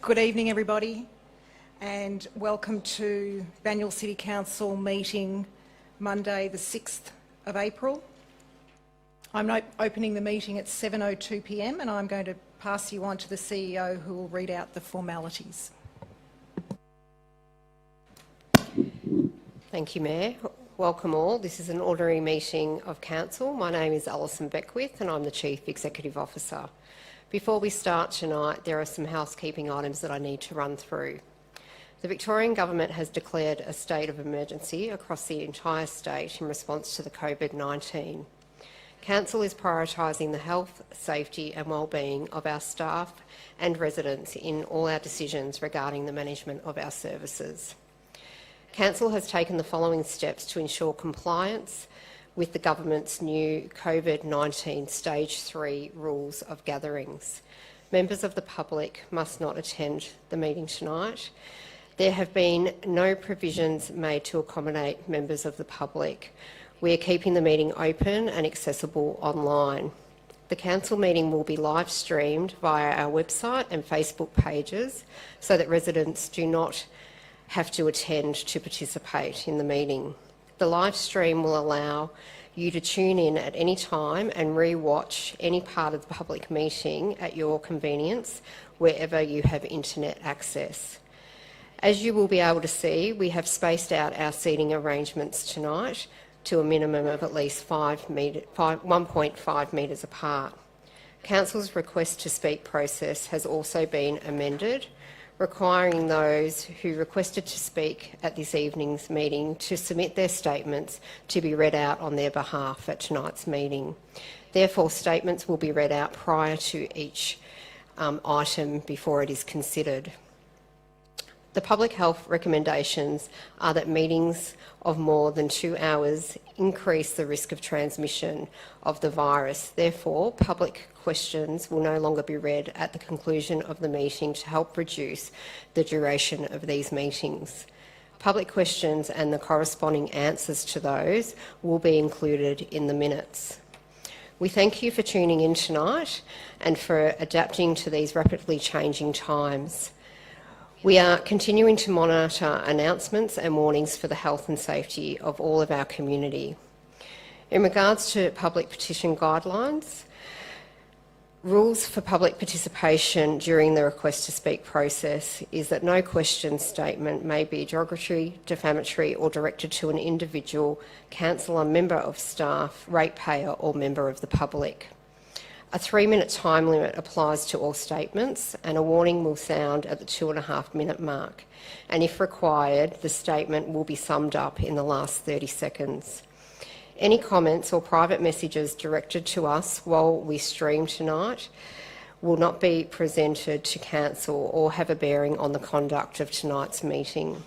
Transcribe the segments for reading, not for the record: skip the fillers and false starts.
Good evening, everybody, and welcome to Banyule City Council meeting Monday the 6th of April. I'm opening the meeting at 7:02 p.m. and I'm going to pass you on to the CEO who will read out the formalities. Thank you, Mayor. Welcome all. This is an ordinary meeting of Council. My name is Alison Beckwith and I'm the Chief Executive Officer. Before we start tonight, there are some housekeeping items that I need to run through. The Victorian Government has declared a state of emergency across the entire state in response to the COVID-19. Council is prioritising the health, safety and wellbeing of our staff and residents in all our decisions regarding the management of our services. Council has taken the following steps to ensure compliance with the government's new COVID-19 Stage 3 rules of gatherings. Members of the public must not attend the meeting tonight. There have been no provisions made to accommodate members of the public. We are keeping the meeting open and accessible online. The council meeting will be live streamed via our website and Facebook pages so that residents do not have to attend to participate in the meeting. The live stream will allow you to tune in at any time and re-watch any part of the public meeting at your convenience wherever you have internet access. As you will be able to see, we have spaced out our seating arrangements tonight to a minimum of at least 1.5 metres apart. Council's request to speak process has also been amended, requiring those who requested to speak at this evening's meeting to submit their statements to be read out on their behalf at tonight's meeting. Therefore, statements will be read out prior to each item before it is considered. The public health recommendations are that meetings of more than 2 hours increase the risk of transmission of the virus. Therefore, public questions will no longer be read at the conclusion of the meeting to help reduce the duration of these meetings. Public questions and the corresponding answers to those will be included in the minutes. We thank you for tuning in tonight and for adapting to these rapidly changing times. We are continuing to monitor announcements and warnings for the health and safety of all of our community. In regards to public petition guidelines, rules for public participation during the request to speak process is that no question statement may be derogatory, defamatory or directed to an individual, councillor, member of staff, ratepayer or member of the public. A 3-minute time limit applies to all statements and a warning will sound at the 2.5-minute mark. And if required, the statement will be summed up in the last 30 seconds. Any comments or private messages directed to us while we stream tonight will not be presented to council or have a bearing on the conduct of tonight's meeting.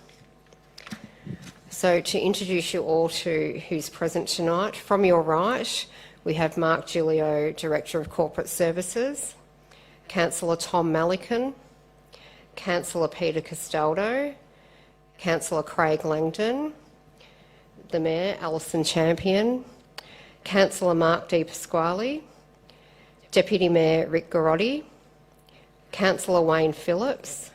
So to introduce you all to who's present tonight, from your right, we have Mark Giglio, Director of Corporate Services, Councillor Tom Malikan, Councillor Peter Castaldo, Councillor Craig Langdon, the Mayor, Alison Champion, Councillor Mark Di Pasquale, Deputy Mayor Rick Gorotti, Councillor Wayne Phillips,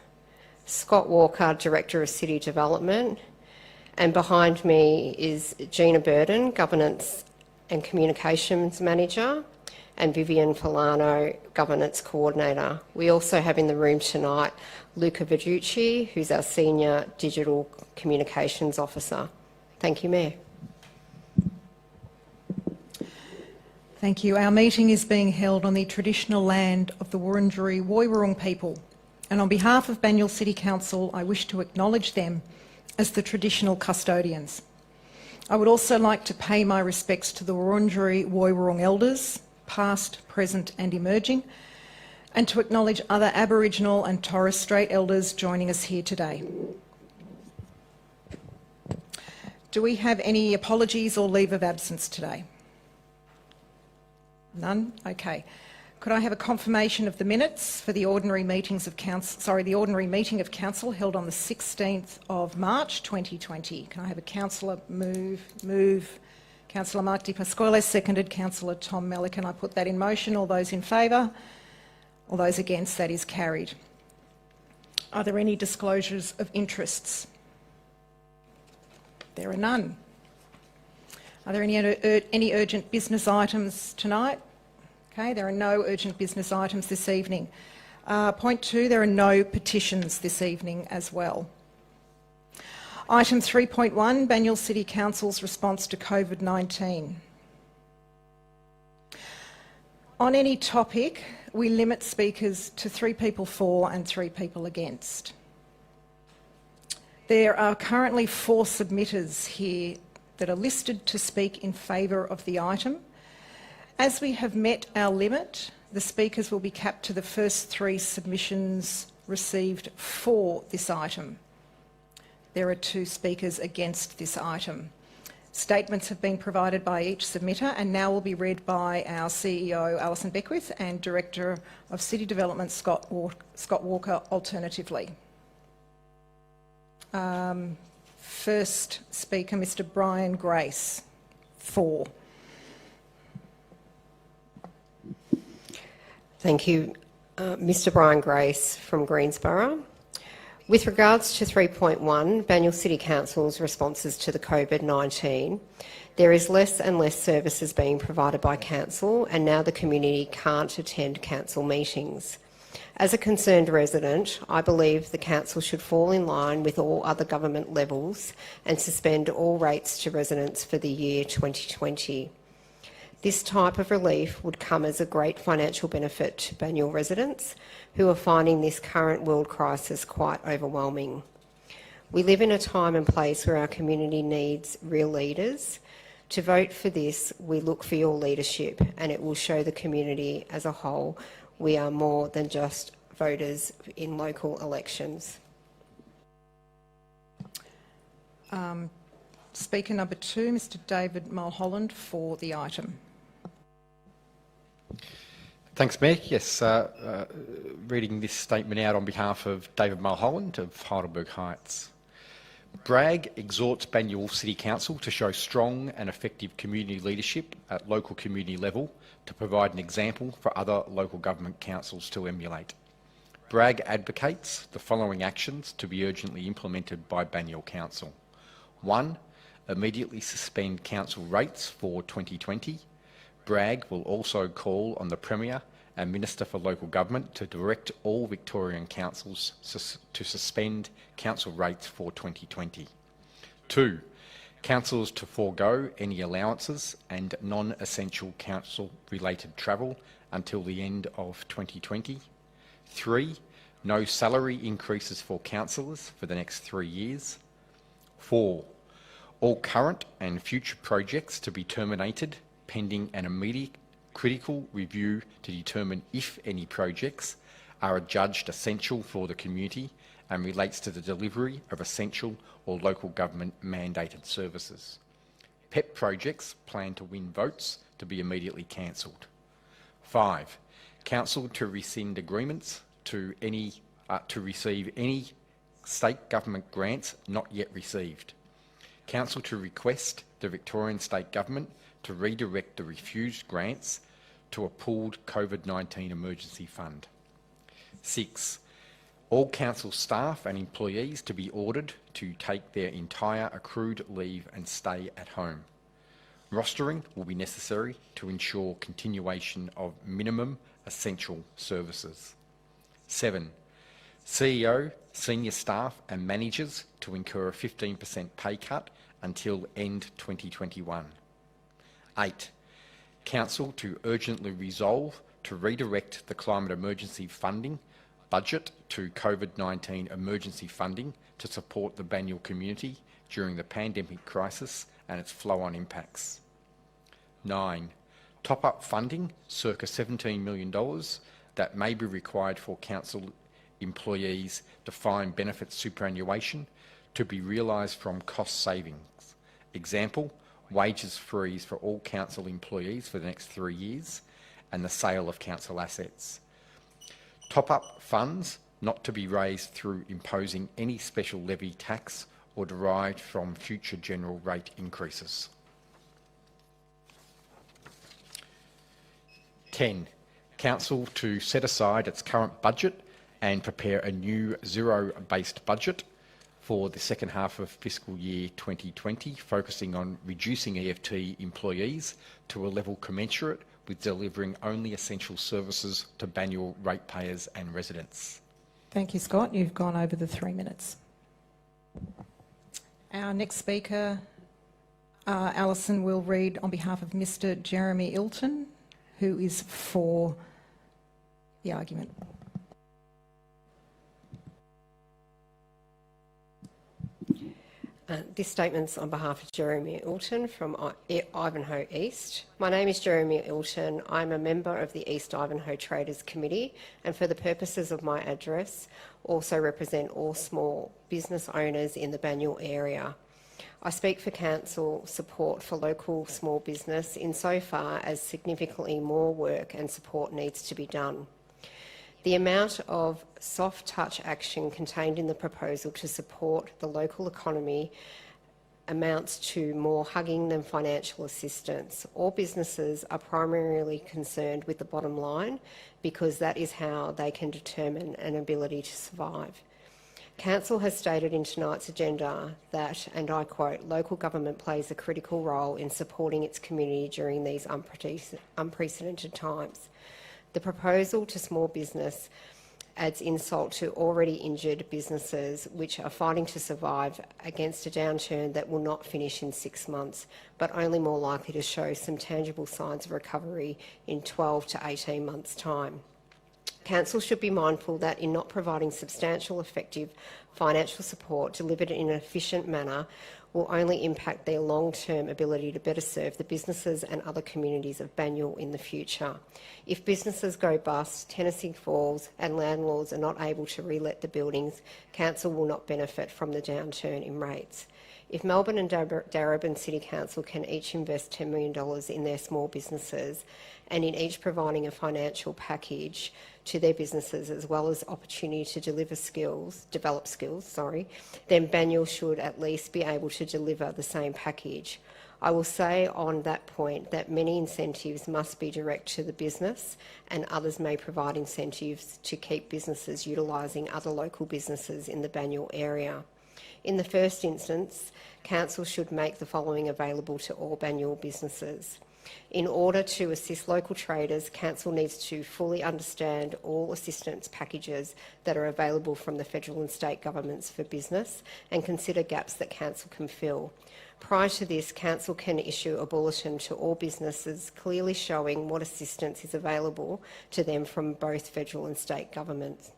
Scott Walker, Director of City Development, and behind me is Gina Burden, Governance and Communications Manager, and Vivian Filano, Governance Coordinator. We also have in the room tonight Luca Verducci, who's our Senior Digital Communications Officer. Thank you, Mayor. Thank you. Our meeting is being held on the traditional land of the Wurundjeri Woiwurrung people, and on behalf of Banyule City Council, I wish to acknowledge them as the traditional custodians. I would also like to pay my respects to the Wurundjeri Woiwurrung elders, past, present and emerging, and to acknowledge other Aboriginal and Torres Strait elders joining us here today. Do we have any apologies or leave of absence today? None? Okay. Could I have a confirmation of the minutes for the ordinary meetings of council, the ordinary meeting of council held on the 16th of March 2020? Can I have a councillor move? Councillor Mark Di Pasquale, seconded. Councillor Tom Malikan. I put that in motion. All those in favour? All those against? That is carried. Are there any disclosures of interests? There are none. Are there any urgent business items tonight? Okay, there are no urgent business items this evening. Point 2, there are no petitions this evening as well. Item 3.1, Banyule City Council's response to COVID-19. On any topic, we limit speakers to 3 people for and 3 people against. There are currently 4 submitters here that are listed to speak in favour of the item. As we have met our limit, the speakers will be capped to the first 3 submissions received for this item. There are 2 speakers against this item. Statements have been provided by each submitter and now will be read by our CEO, Alison Beckwith, and Director of City Development, Scott Walker, alternatively. First speaker, Mr. Brian Grace, for. Thank you. Mr. Brian Grace from Greensborough. With regards to 3.1, Banyule City Council's responses to the COVID-19, there is less and less services being provided by Council, and now the community can't attend Council meetings. As a concerned resident, I believe the Council should fall in line with all other government levels and suspend all rates to residents for the year 2020. This type of relief would come as a great financial benefit to Banyule residents who are finding this current world crisis quite overwhelming. We live in a time and place where our community needs real leaders. To vote for this, we look for your leadership, and it will show the community as a whole we are more than just voters in local elections. Speaker number 2, Mr. David Mulholland, for the item. Thanks, Mayor. Yes, reading this statement out on behalf of David Mulholland of Heidelberg Heights. Bragg exhorts Banyule City Council to show strong and effective community leadership at local community level to provide an example for other local government councils to emulate. Bragg advocates the following actions to be urgently implemented by Banyule Council. 1. Immediately suspend council rates for 2020. Bragg will also call on the Premier and Minister for Local Government to direct all Victorian councils to suspend council rates for 2020. 2. Councils to forego any allowances and non-essential council-related travel until the end of 2020. 3. No salary increases for councillors for the next 3 years. 4. All current and future projects to be terminated pending an immediate critical review to determine if any projects are adjudged essential for the community and relates to the delivery of essential or local government mandated services. PEP projects planned to win votes to be immediately cancelled. 5. Council to rescind agreements to receive any state government grants not yet received. Council to request the Victorian State Government to redirect the refused grants to a pooled COVID-19 emergency fund. 6. All council staff and employees to be ordered to take their entire accrued leave and stay at home. Rostering will be necessary to ensure continuation of minimum essential services. 7. CEO, senior staff and managers to incur a 15% pay cut until end 2021. 8. Council to urgently resolve to redirect the climate emergency funding budget to COVID-19 emergency funding to support the Banyule community during the pandemic crisis and its flow-on impacts. 9. Top-up funding, circa $17 million, that may be required for council employees' defined benefit superannuation to be realised from cost savings. Example, wages freeze for all council employees for the next 3 years and the sale of council assets. Top-up funds not to be raised through imposing any special levy tax or derived from future general rate increases. 10. Council to set aside its current budget and prepare a new zero-based budget for the second half of fiscal year 2020, focusing on reducing EFT employees to a level commensurate with delivering only essential services to Banyule ratepayers and residents. Thank you, Scott. You've gone over the 3 minutes. Our next speaker, Alison, will read on behalf of Mr. Jeremy Ilton, who is for the argument. This statement's on behalf of Jeremy Ilton from Ivanhoe East. My name is Jeremy Ilton. I'm a member of the East Ivanhoe Traders Committee, and for the purposes of my address, also represent all small business owners in the Banyule area. I speak for council support for local small business insofar as significantly more work and support needs to be done. The amount of soft touch action contained in the proposal to support the local economy amounts to more hugging than financial assistance. All businesses are primarily concerned with the bottom line because that is how they can determine an ability to survive. Council has stated in tonight's agenda that, and I quote, local government plays a critical role in supporting its community during these unprecedented times. The proposal to small business adds insult to already injured businesses which are fighting to survive against a downturn that will not finish in 6 months, but only more likely to show some tangible signs of recovery in 12 to 18 months' time. Council should be mindful that in not providing substantial, effective financial support delivered in an efficient manner will only impact their long-term ability to better serve the businesses and other communities of Banyule in the future. If businesses go bust, tenancy falls and landlords are not able to re-let the buildings, Council will not benefit from the downturn in rates. If Melbourne and Darebin City Council can each invest $10 million in their small businesses and in each providing a financial package to their businesses as well as opportunity to develop skills, then Banyule should at least be able to deliver the same package. I will say on that point that many incentives must be direct to the business and others may provide incentives to keep businesses utilising other local businesses in the Banyule area. In the first instance, Council should make the following available to all Banyule businesses. In order to assist local traders, Council needs to fully understand all assistance packages that are available from the federal and state governments for business and consider gaps that Council can fill. Prior to this, Council can issue a bulletin to all businesses clearly showing what assistance is available to them from both federal and state governments.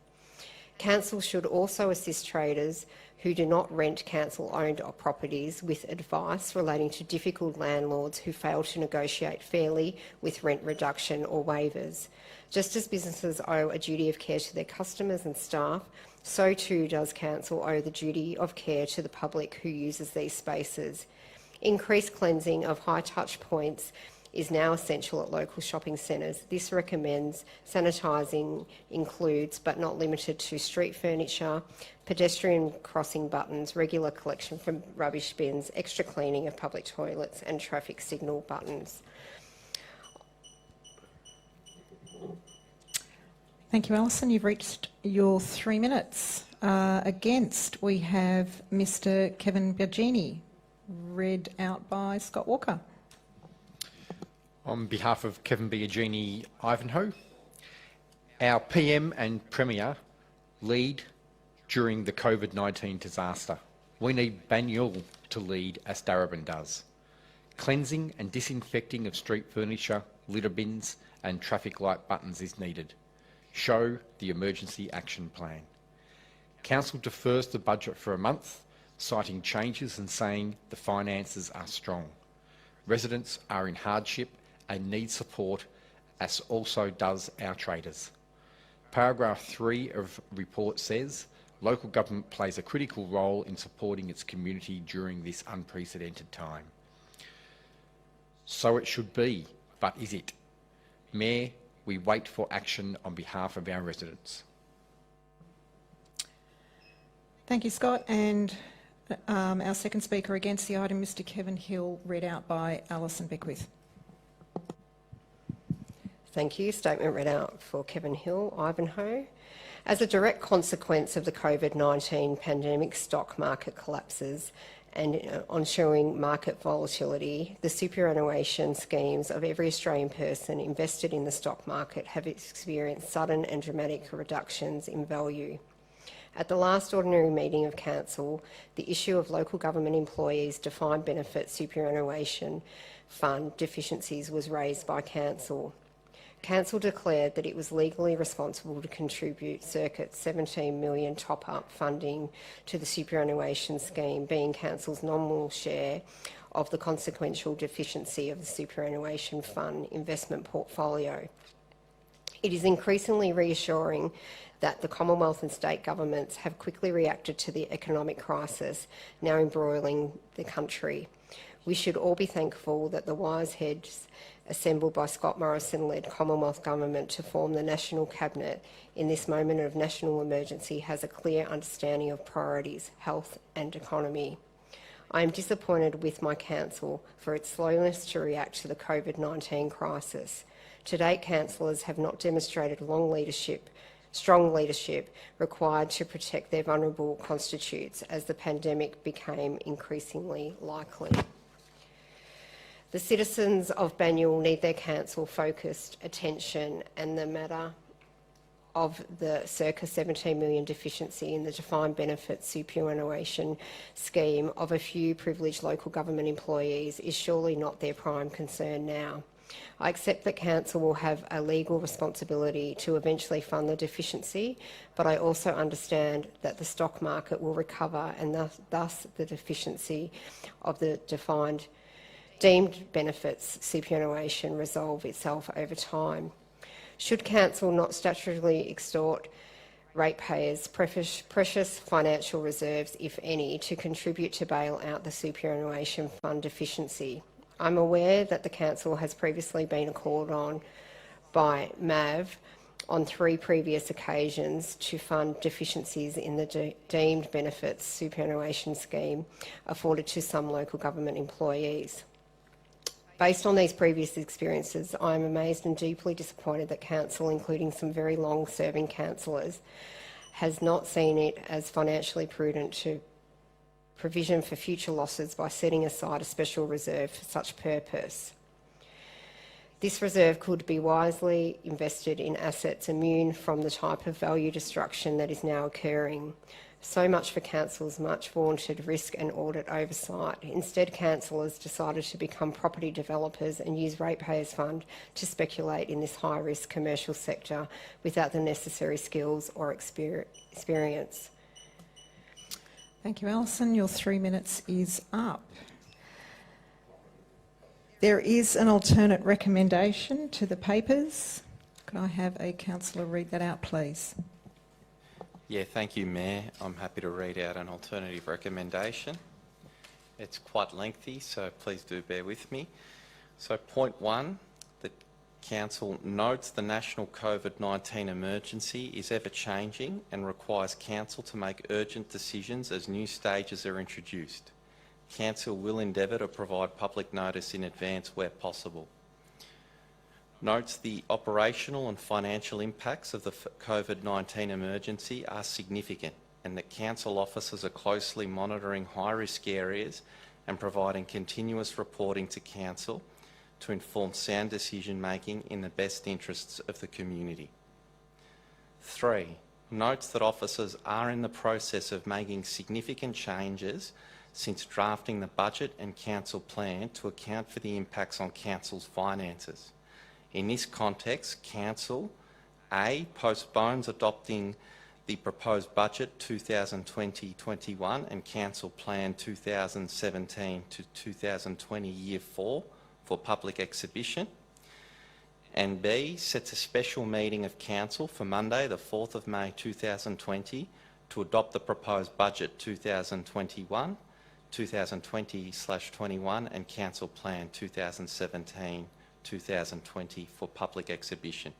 Council should also assist traders who do not rent council-owned properties with advice relating to difficult landlords who fail to negotiate fairly with rent reduction or waivers. Just as businesses owe a duty of care to their customers and staff, so too does Council owe the duty of care to the public who uses these spaces. Increased cleansing of high touch points is now essential at local shopping centres. This recommends sanitising includes, but not limited to, street furniture, pedestrian crossing buttons, regular collection from rubbish bins, extra cleaning of public toilets and traffic signal buttons. Thank you, Alison. You've reached your 3 minutes. Against, we have Mr. Kevin Biagini, read out by Scott Walker. On behalf of Kevin Biagini Ivanhoe, our PM and Premier lead during the COVID-19 disaster. We need Banyule to lead as Darebin does. Cleansing and disinfecting of street furniture, litter bins and traffic light buttons is needed. Show the emergency action plan. Council defers the budget for a month, citing changes and saying the finances are strong. Residents are in hardship and need support, as also does our traders. Paragraph 3 of report says, local government plays a critical role in supporting its community during this unprecedented time. So it should be, but is it? Mayor, we wait for action on behalf of our residents. Thank you, Scott. And our second speaker against the item, Mr. Kevin Hill, read out by Alison Beckwith. Thank you. Statement read out for Kevin Hill, Ivanhoe. As a direct consequence of the COVID-19 pandemic stock market collapses and ensuing market volatility, the superannuation schemes of every Australian person invested in the stock market have experienced sudden and dramatic reductions in value. At the last ordinary meeting of Council, the issue of local government employees' defined benefit superannuation fund deficiencies was raised by Council. Council declared that it was legally responsible to contribute circa $17 million top-up funding to the superannuation scheme, being Council's nominal share of the consequential deficiency of the superannuation fund investment portfolio. It is increasingly reassuring that the Commonwealth and state governments have quickly reacted to the economic crisis now embroiling the country. We should all be thankful that the wise heads assembled by Scott Morrison-led Commonwealth Government to form the National Cabinet in this moment of national emergency has a clear understanding of priorities, health and economy. I am disappointed with my council for its slowness to react to the COVID-19 crisis. To date, councillors have not demonstrated strong leadership required to protect their vulnerable constituents as the pandemic became increasingly likely. The citizens of Banyule need their council focused attention and the matter of the circa $17 million deficiency in the defined benefit superannuation scheme of a few privileged local government employees is surely not their prime concern now. I accept that Council will have a legal responsibility to eventually fund the deficiency, but I also understand that the stock market will recover and thus the deficiency of the deemed benefits superannuation resolve itself over time. Should Council not statutorily extort ratepayers' precious financial reserves, if any, to contribute to bail out the superannuation fund deficiency? I'm aware that the Council has previously been called on by MAV on 3 previous occasions to fund deficiencies in the deemed benefits superannuation scheme afforded to some local government employees. Based on these previous experiences, I am amazed and deeply disappointed that Council, including some very long-serving councillors, has not seen it as financially prudent to provision for future losses by setting aside a special reserve for such purpose. This reserve could be wisely invested in assets immune from the type of value destruction that is now occurring. So much for Council's much vaunted risk and audit oversight. Instead, councillors decided to become property developers and use ratepayers' fund to speculate in this high-risk commercial sector without the necessary skills or experience. Thank you, Alison. Your 3 minutes is up. There is an alternate recommendation to the papers. Could I have a councillor read that out, please? Yeah, thank you, Mayor. I'm happy to read out an alternative recommendation. It's quite lengthy, so please do bear with me. So point 1, the Council notes the national COVID-19 emergency is ever-changing and requires Council to make urgent decisions as new stages are introduced. Council will endeavour to provide public notice in advance where possible. Notes the operational and financial impacts of the COVID-19 emergency are significant and that Council officers are closely monitoring high-risk areas and providing continuous reporting to Council to inform sound decision-making in the best interests of the community. 3. Notes that officers are in the process of making significant changes since drafting the budget and Council plan to account for the impacts on Council's finances. In this context, Council A. postpones adopting the proposed budget 2020-21 and Council Plan 2017 to 2020 Year 4 for public exhibition, and B. sets a special meeting of Council for Monday the 4th of May 2020 to adopt the proposed budget 2021, 2020/21 and Council Plan 2017-2020 for public exhibition.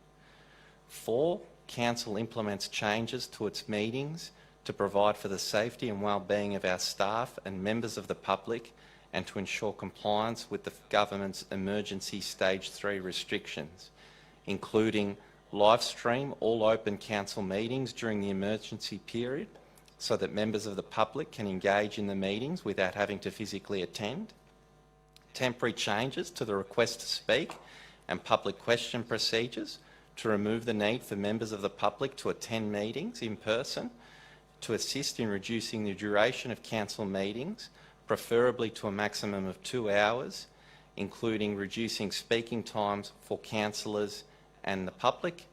4. Council implements changes to its meetings to provide for the safety and well-being of our staff and members of the public and to ensure compliance with the government's emergency stage 3 restrictions. including live stream all open council meetings during the emergency period so that members of the public can engage in the meetings without having to physically attend, temporary changes to the request to speak and public question procedures to remove the need for members of the public to attend meetings in person, to assist in reducing the duration of council meetings, preferably to a maximum of 2 hours, including reducing speaking times for councillors and the public.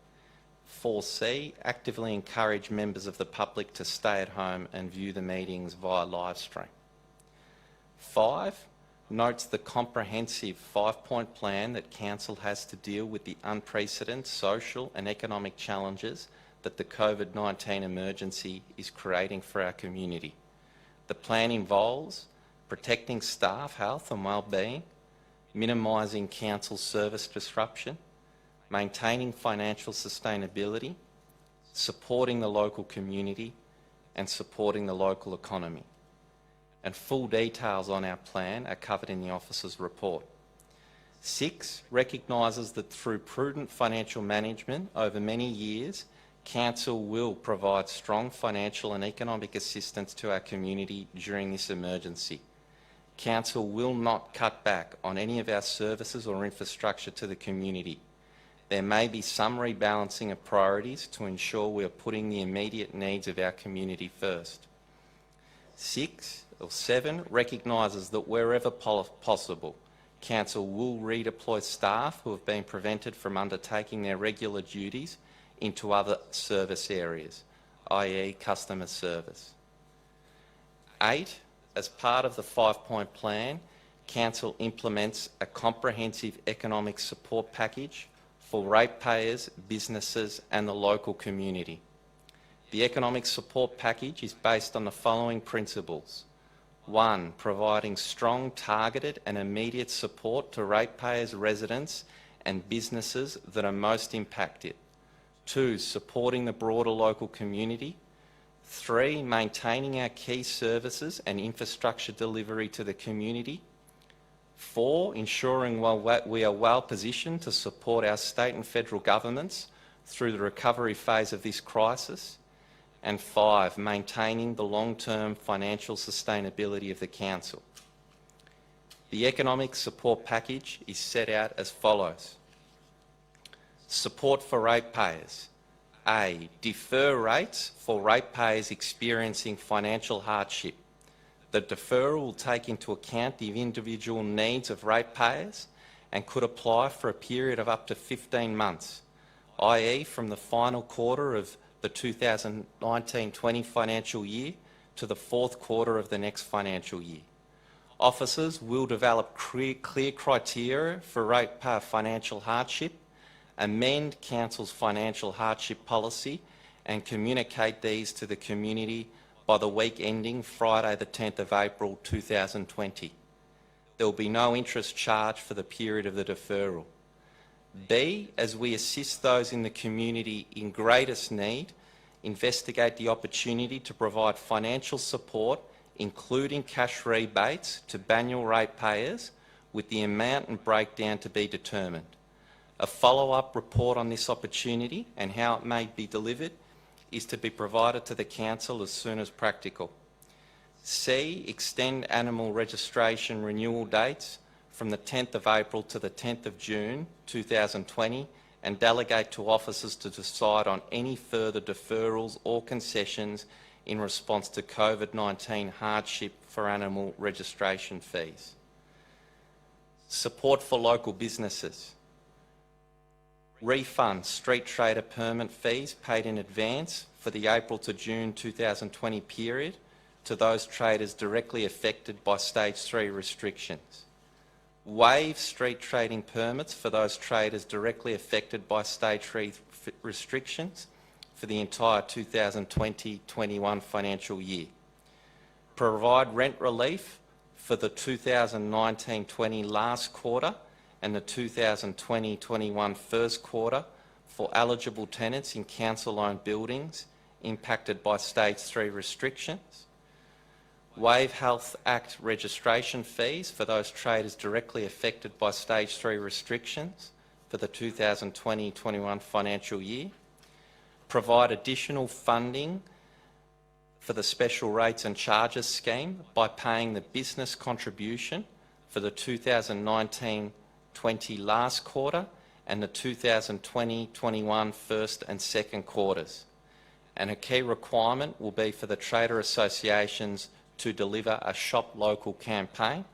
4C, actively encourage members of the public to stay at home and view the meetings via live stream. 5, notes the comprehensive 5-point plan that Council has to deal with the unprecedented social and economic challenges that the COVID-19 emergency is creating for our community. The plan involves protecting staff health and wellbeing, minimising council service disruption, maintaining financial sustainability, supporting the local community and supporting the local economy. And full details on our plan are covered in the officer's report. 6, recognises that through prudent financial management over many years, Council will provide strong financial and economic assistance to our community during this emergency. Council will not cut back on any of our services or infrastructure to the community. There may be some rebalancing of priorities to ensure we are putting the immediate needs of our community first. 7 recognises that wherever possible, Council will redeploy staff who have been prevented from undertaking their regular duties into other service areas, i.e. customer service. 8, as part of the 5-point plan, Council implements a comprehensive economic support package for ratepayers, businesses and the local community. The economic support package is based on the following principles. 1, providing strong, targeted and immediate support to ratepayers, residents and businesses that are most impacted. 2, supporting the broader local community. 3, maintaining our key services and infrastructure delivery to the community. 4, ensuring we are well positioned to support our state and federal governments through the recovery phase of this crisis. And 5, maintaining the long-term financial sustainability of the Council. The economic support package is set out as follows. Support for ratepayers. A, defer rates for ratepayers experiencing financial hardship. The deferral will take into account the individual needs of ratepayers and could apply for a period of up to 15 months, i.e. from the final quarter of the 2019-20 financial year to the 4th quarter of the next financial year. Officers will develop clear criteria for ratepayer financial hardship, amend Council's financial hardship policy and communicate these to the community by the week ending Friday the 10th of April 2020. There will be no interest charged for the period of the deferral. B, as we assist those in the community in greatest need, investigate the opportunity to provide financial support, including cash rebates to Banyule ratepayers, with the amount and breakdown to be determined. A follow-up report on this opportunity and how it may be delivered is to be provided to the Council as soon as practical. C, extend animal registration renewal dates from the 10th of April to the 10th of June 2020 and delegate to officers to decide on any further deferrals or concessions in response to COVID-19 hardship for animal registration fees. Support for local businesses. Refund street trader permit fees paid in advance for the April to June 2020 period to those traders directly affected by Stage 3 restrictions. Waive street trading permits for those traders directly affected by Stage 3 restrictions for the entire 2020-21 financial year. Provide rent relief for the 2019-20 last quarter and the 2020-21 first quarter for eligible tenants in council-owned buildings impacted by Stage 3 restrictions. Waive Health Act registration fees for those traders directly affected by Stage 3 restrictions for the 2020-21 financial year, provide additional funding for the special rates and charges scheme by paying the business contribution for the 2019-20 last quarter and the 2020-21 first and second quarters. And a key requirement will be for the trader associations to deliver a Shop Local campaign.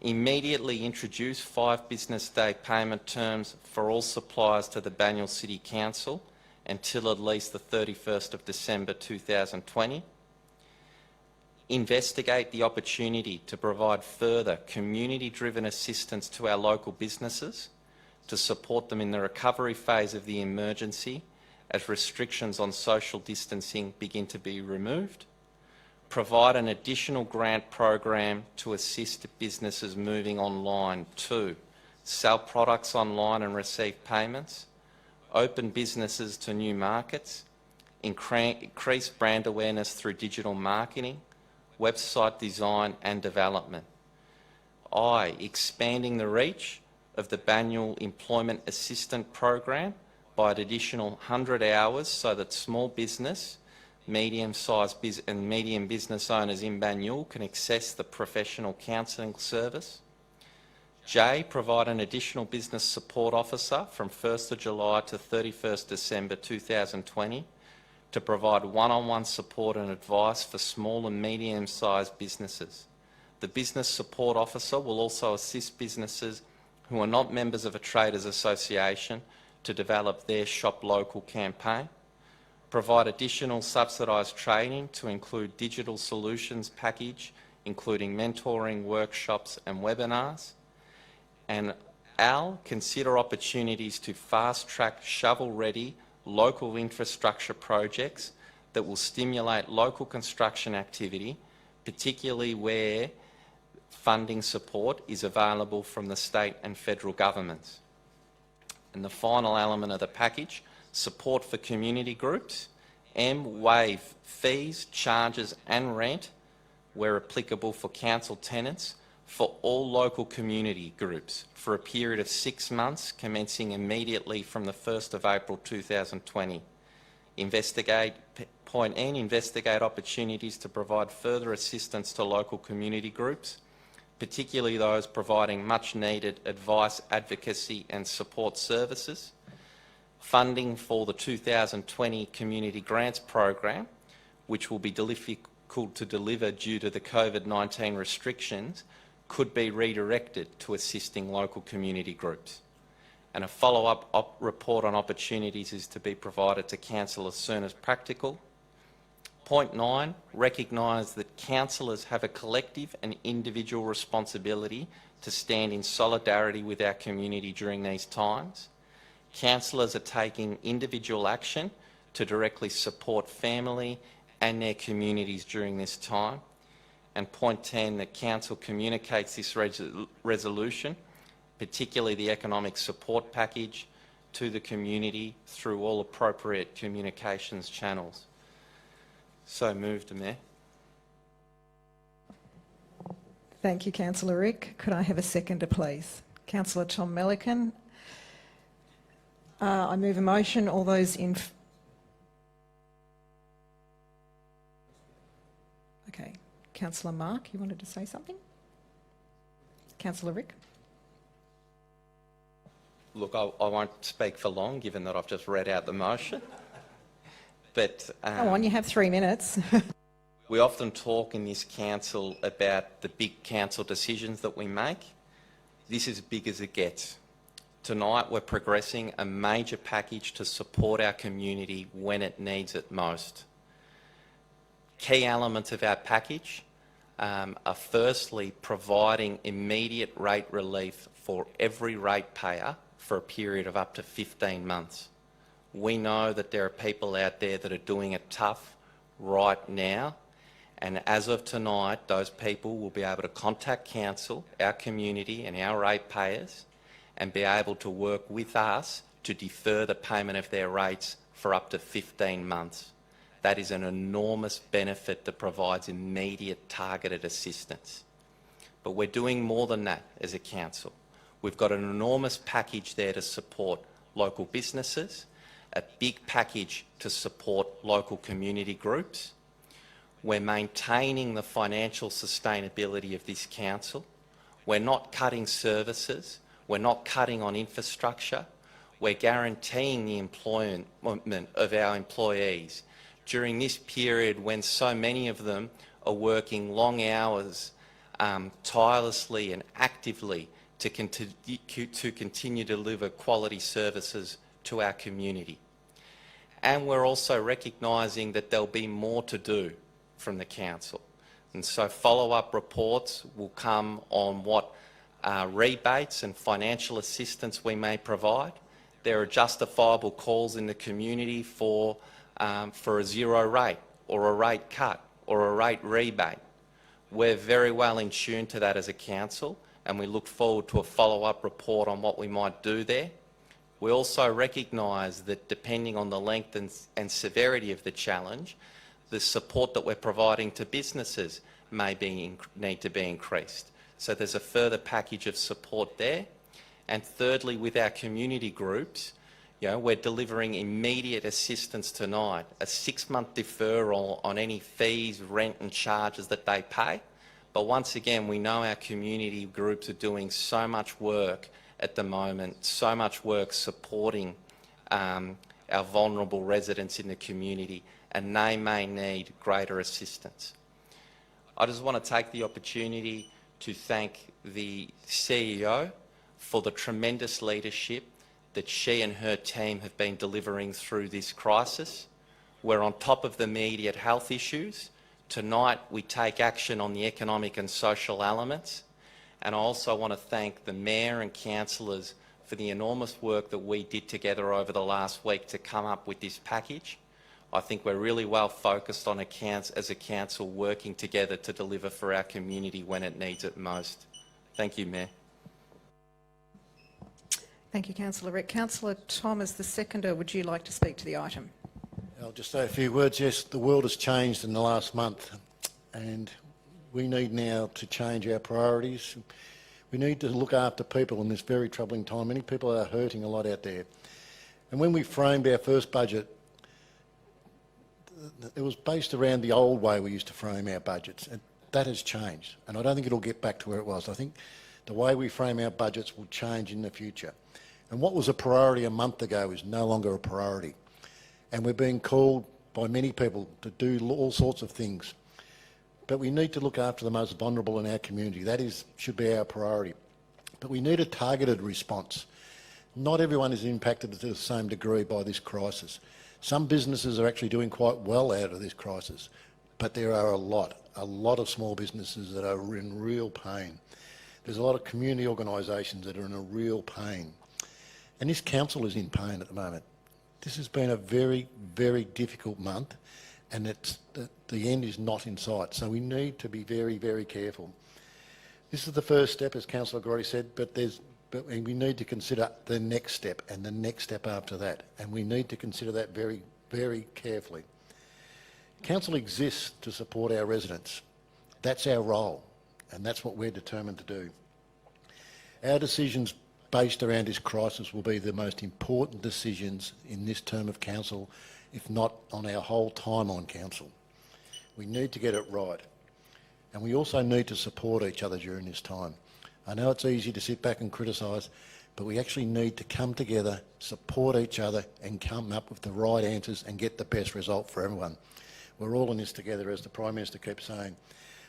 Immediately introduce 5 business day payment terms for all suppliers to the Banyule City Council until at least the 31st of December 2020. Investigate the opportunity to provide further community-driven assistance to our local businesses to support them in the recovery phase of the emergency as restrictions on social distancing begin to be removed. Provide an additional grant program to assist businesses moving online to sell products online and receive payments, open businesses to new markets, increase brand awareness through digital marketing, website design and development. Expanding the reach of the Banyule Employment Assistance Program by an additional 100 hours so that small business, medium-sized and medium business owners in Banyule can access the professional counselling service. J, provide an additional business support officer from 1st of July to 31st December 2020 to provide one-on-one support and advice for small and medium-sized businesses. The business support officer will also assist businesses who are not members of a traders association to develop their Shop Local campaign. Provide additional subsidised training to include digital solutions package, including mentoring, workshops and webinars. And Al, consider opportunities to fast-track shovel-ready local infrastructure projects that will stimulate local construction activity, particularly where funding support is available from the state and federal governments. And the final element of the package, support for community groups. M, waive fees, charges and rent where applicable for council tenants for all local community groups for a period of 6 months commencing immediately from the 1st of April 2020. Point N, investigate opportunities to provide further assistance to local community groups, particularly those providing much needed advice, advocacy and support services. Funding for the 2020 Community Grants Program, which will be difficult to deliver due to the COVID-19 restrictions, could be redirected to assisting local community groups. And a follow-up report on opportunities is to be provided to Council as soon as practical. Point 9, recognise that councillors have a collective and individual responsibility to stand in solidarity with our community during these times. Councillors are taking individual action to directly support family and their communities during this time. And point 10, that Council communicates this resolution, particularly the economic support package, to the community through all appropriate communications channels. So moved, Mayor. Thank you, Councillor Rick. Could I have a seconder, please? Councillor Tom Melican. I move a motion. All those in... Okay. Councillor Mark, you wanted to say something? Councillor Rick. Look, I won't speak for long, given that I've just read out the motion. But Go on, you have 3 minutes. we often talk in this council about the big council decisions that we make. This is as big as it gets. Tonight we're progressing a major package to support our community when it needs it most. Key elements of our package are firstly providing immediate rate relief for every ratepayer for a period of up to 15 months. We know that there are people out there that are doing it tough right now, and as of tonight those people will be able to contact council, our community and our ratepayers and be able to work with us to defer the payment of their rates for up to 15 months. That is an enormous benefit that provides immediate targeted assistance. But we're doing more than that as a council. We've got an enormous package there to support local businesses, a big package to support local community groups. We're maintaining the financial sustainability of this council. We're not cutting services. We're not cutting on infrastructure. We're guaranteeing the employment of our employees during this period when so many of them are working long hours, tirelessly and actively to continue to deliver quality services to our community. And we're also recognising that there'll be more to do from the council. And so follow-up reports will come on what rebates and financial assistance we may provide. There are justifiable calls in the community for a zero rate or a rate cut or a rate rebate. We're very well in tune to that as a council, and we look forward to a follow-up report on what we might do there. We also recognise that depending on the length and severity of the challenge, the support that we're providing to businesses may need to be increased. So there's a further package of support there. And thirdly, with our community groups, we're delivering immediate assistance tonight, a 6-month deferral on any fees, rent and charges that they pay. But once again, we know our community groups are doing so much work at the moment, so much work supporting our vulnerable residents in the community, and they may need greater assistance. I just want to take the opportunity to thank the CEO for the tremendous leadership that she and her team have been delivering through this crisis. We're on top of the immediate health issues. Tonight we take action on the economic and social elements. And I also want to thank the Mayor and councillors for the enormous work that we did together over the last week to come up with this package. I think we're really well focused on as a council working together to deliver for our community when it needs it most. Thank you, Mayor. Thank you, Councillor Rick. Councillor Thom, as the seconder, would you like to speak to the item? I'll just say a few words. Yes, the world has changed in the last month, and we need now to change our priorities. We need to look after people in this very troubling time. Many people are hurting a lot out there. And when we framed our first budget, it was based around the old way we used to frame our budgets. And that has changed, and I don't think it'll get back to where it was. I think the way we frame our budgets will change in the future. And what was a priority a month ago is no longer a priority. And we're being called by many people to do all sorts of things. But we need to look after the most vulnerable in our community. That should be our priority. But we need a targeted response. Not everyone is impacted to the same degree by this crisis. Some businesses are actually doing quite well out of this crisis, but there are a lot of small businesses that are in real pain. There's a lot of community organisations that are in a real pain. And this council is in pain at the moment. This has been a very, very difficult month, and the end is not in sight. So we need to be very, very careful. This is the first step, as Councillor Grotti said, but we need to consider the next step and the next step after that. And we need to consider that very, very carefully. Council exists to support our residents. That's our role, and that's what we're determined to do. Our decisions based around this crisis will be the most important decisions in this term of council, if not on our whole time on council. We need to get it right. And we also need to support each other during this time. I know it's easy to sit back and criticise, but we actually need to come together, support each other and come up with the right answers and get the best result for everyone. We're all in this together, as the Prime Minister keeps saying.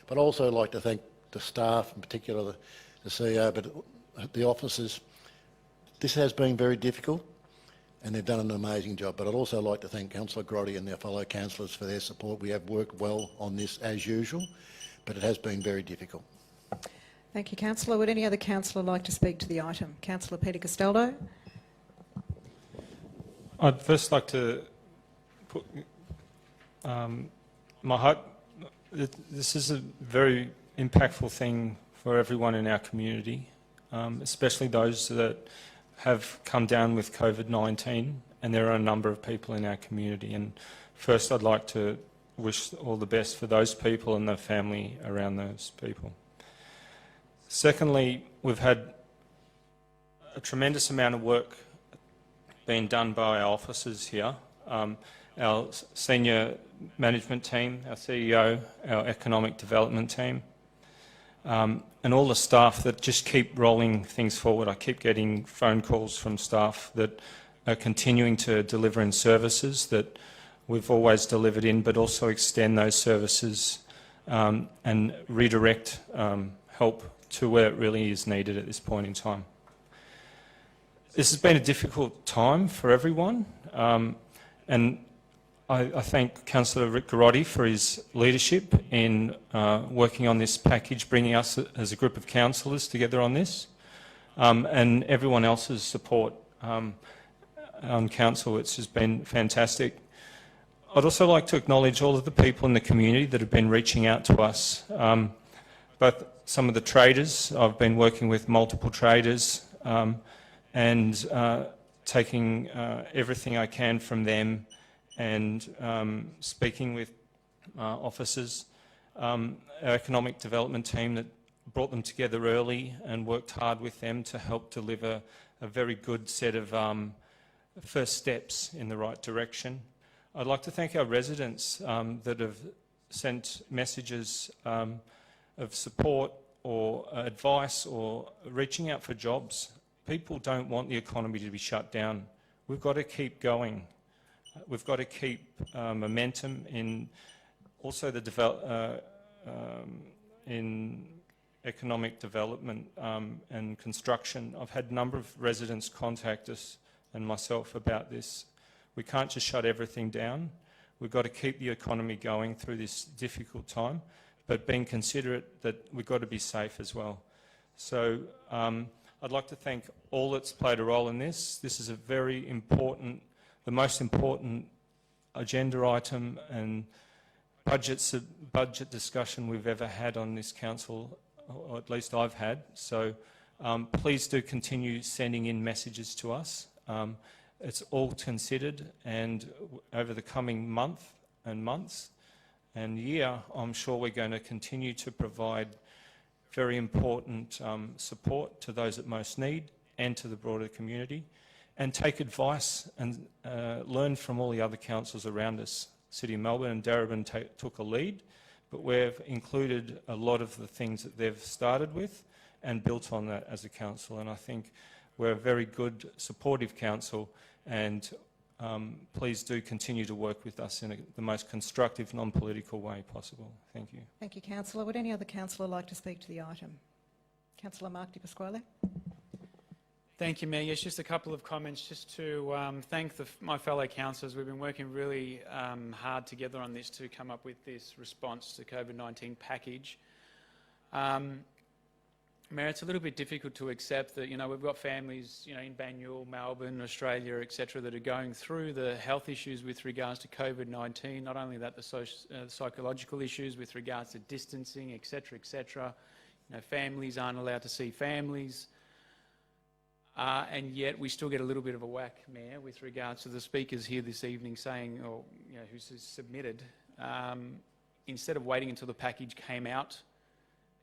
But I'd also like to thank the staff, in particular the CEO, but the officers. This has been very difficult, and they've done an amazing job. But I'd also like to thank Councillor Grotti and their fellow councillors for their support. We have worked well on this as usual, but it has been very difficult. Thank you, Councillor. Would any other councillor like to speak to the item? Councillor Peter Castaldo. I'd first like to put my heart. This is a very impactful thing for everyone in our community, especially those that have come down with COVID-19, and there are a number of people in our community. And first, I'd like to wish all the best for those people and the family around those people. Secondly, we've had a tremendous amount of work being done by our officers here, our senior management team, our CEO, our economic development team, and all the staff that just keep rolling things forward. I keep getting phone calls from staff that are continuing to deliver in services that we've always delivered in, but also extend those services and redirect help to where it really is needed at this point in time. This has been a difficult time for everyone, and I thank Councillor Rick Garotti for his leadership in working on this package, bringing us as a group of councillors together on this, and everyone else's support on council. It's just been fantastic. I'd also like to acknowledge all of the people in the community that have been reaching out to us, both some of the traders. I've been working with multiple traders and taking everything I can from them and speaking with officers. Our economic development team that brought them together early and worked hard with them to help deliver a very good set of first steps in the right direction. I'd like to thank our residents that have sent messages of support or advice or reaching out for jobs. People don't want the economy to be shut down. We've got to keep going. We've got to keep momentum in also the in economic development and construction. I've had a number of residents contact us and myself about this. We can't just shut everything down. We've got to keep the economy going through this difficult time, but being considerate that we've got to be safe as well. So I'd like to thank all that's played a role in this. This is a very important, the most important agenda item and budget discussion we've ever had on this council, or at least I've had. So please do continue sending in messages to us. It's all considered, and over the coming month and months and year, I'm sure we're going to continue to provide very important support to those that most need and to the broader community, and take advice and learn from all the other councils around us. City of Melbourne and Darebin took a lead, but we've included a lot of the things that they've started with and built on that as a council, and I think we're a very good, supportive council, and please do continue to work with us in the most constructive, non-political way possible. Thank you. Thank you, Councillor. Would any other councillor like to speak to the item? Councillor Mark Di Pasquale. Thank you, Mayor. Yes, just a couple of comments just to thank my fellow councillors. We've been working really hard together on this to come up with this response to COVID-19 package. Mayor, it's a little bit difficult to accept that, we've got families, in Banyule, Melbourne, Australia, etc., that are going through the health issues with regards to COVID-19, not only that, the psychological issues with regards to distancing, etc., etc. Families aren't allowed to see families. And yet we still get a little bit of a whack, Mayor, with regards to the speakers here this evening saying, or who submitted, instead of waiting until the package came out,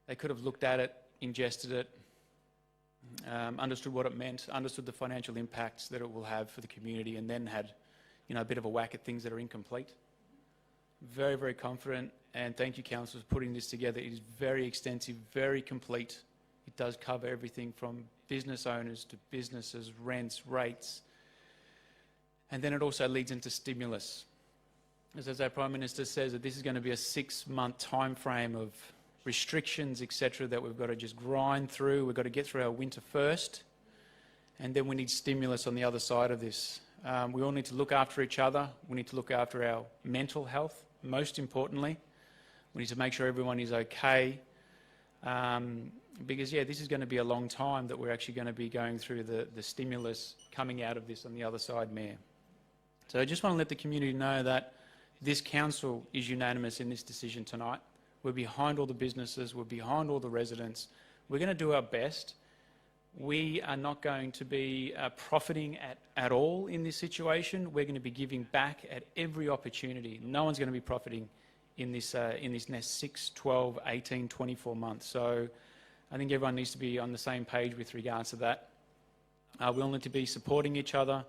they could have looked at it, ingested it, understood what it meant, understood the financial impacts that it will have for the community, and then had, a bit of a whack at things that are incomplete. Very, very confident, and thank you, Council, for putting this together. It is very extensive, very complete. It does cover everything from business owners to businesses, rents, rates. And then it also leads into stimulus. As our Prime Minister says, that this is going to be a 6-month time frame of restrictions, etc., that we've got to just grind through. We've got to get through our winter first, and then we need stimulus on the other side of this. We all need to look after each other. We need to look after our mental health, most importantly. We need to make sure everyone is okay. Because, this is going to be a long time that we're actually going to be going through the stimulus coming out of this on the other side, Mayor. So I just want to let the community know that this council is unanimous in this decision tonight. We're behind all the businesses. We're behind all the residents. We're going to do our best. We are not going to be profiting at all in this situation. We're going to be giving back at every opportunity. No one's going to be profiting in this next 6, 12, 18, 24 months. So I think everyone needs to be on the same page with regards to that. We all need to be supporting each other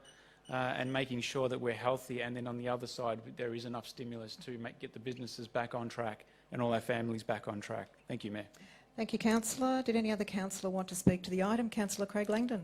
and making sure that we're healthy, and then on the other side there is enough stimulus to get the businesses back on track and all our families back on track. Thank you, Mayor. Thank you, Councillor. Did any other councillor want to speak to the item? Councillor Craig Langdon.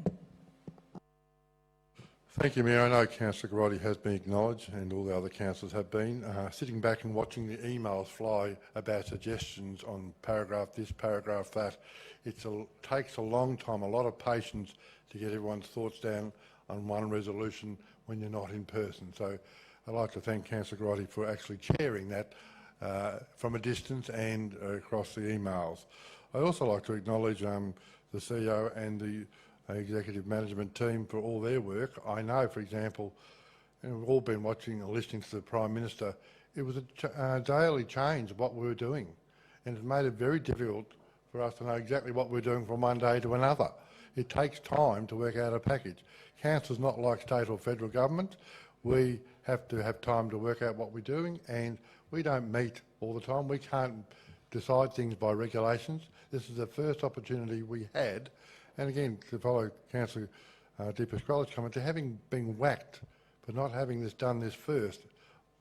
Thank you, Mayor. I know Councillor Garotti has been acknowledged and all the other councillors have been. Sitting back and watching the emails fly about suggestions on paragraph this, paragraph that, it takes a long time, a lot of patience to get everyone's thoughts down on one resolution when you're not in person. So I'd like to thank Councillor Garotti for actually chairing that from a distance and across the emails. I'd also like to acknowledge the CEO and the executive management team for all their work. I know, for example, and we've all been watching and listening to the Prime Minister, it was a daily change of what we were doing, and it made it very difficult for us to know exactly what we're doing from one day to another. It takes time to work out a package. Council's not like state or federal government. We have to have time to work out what we're doing, and we don't meet all the time. We can't decide things by regulations. This is the first opportunity we had. And again, to follow Councillor Di Pasquale's comment, to having been whacked for not having done this first,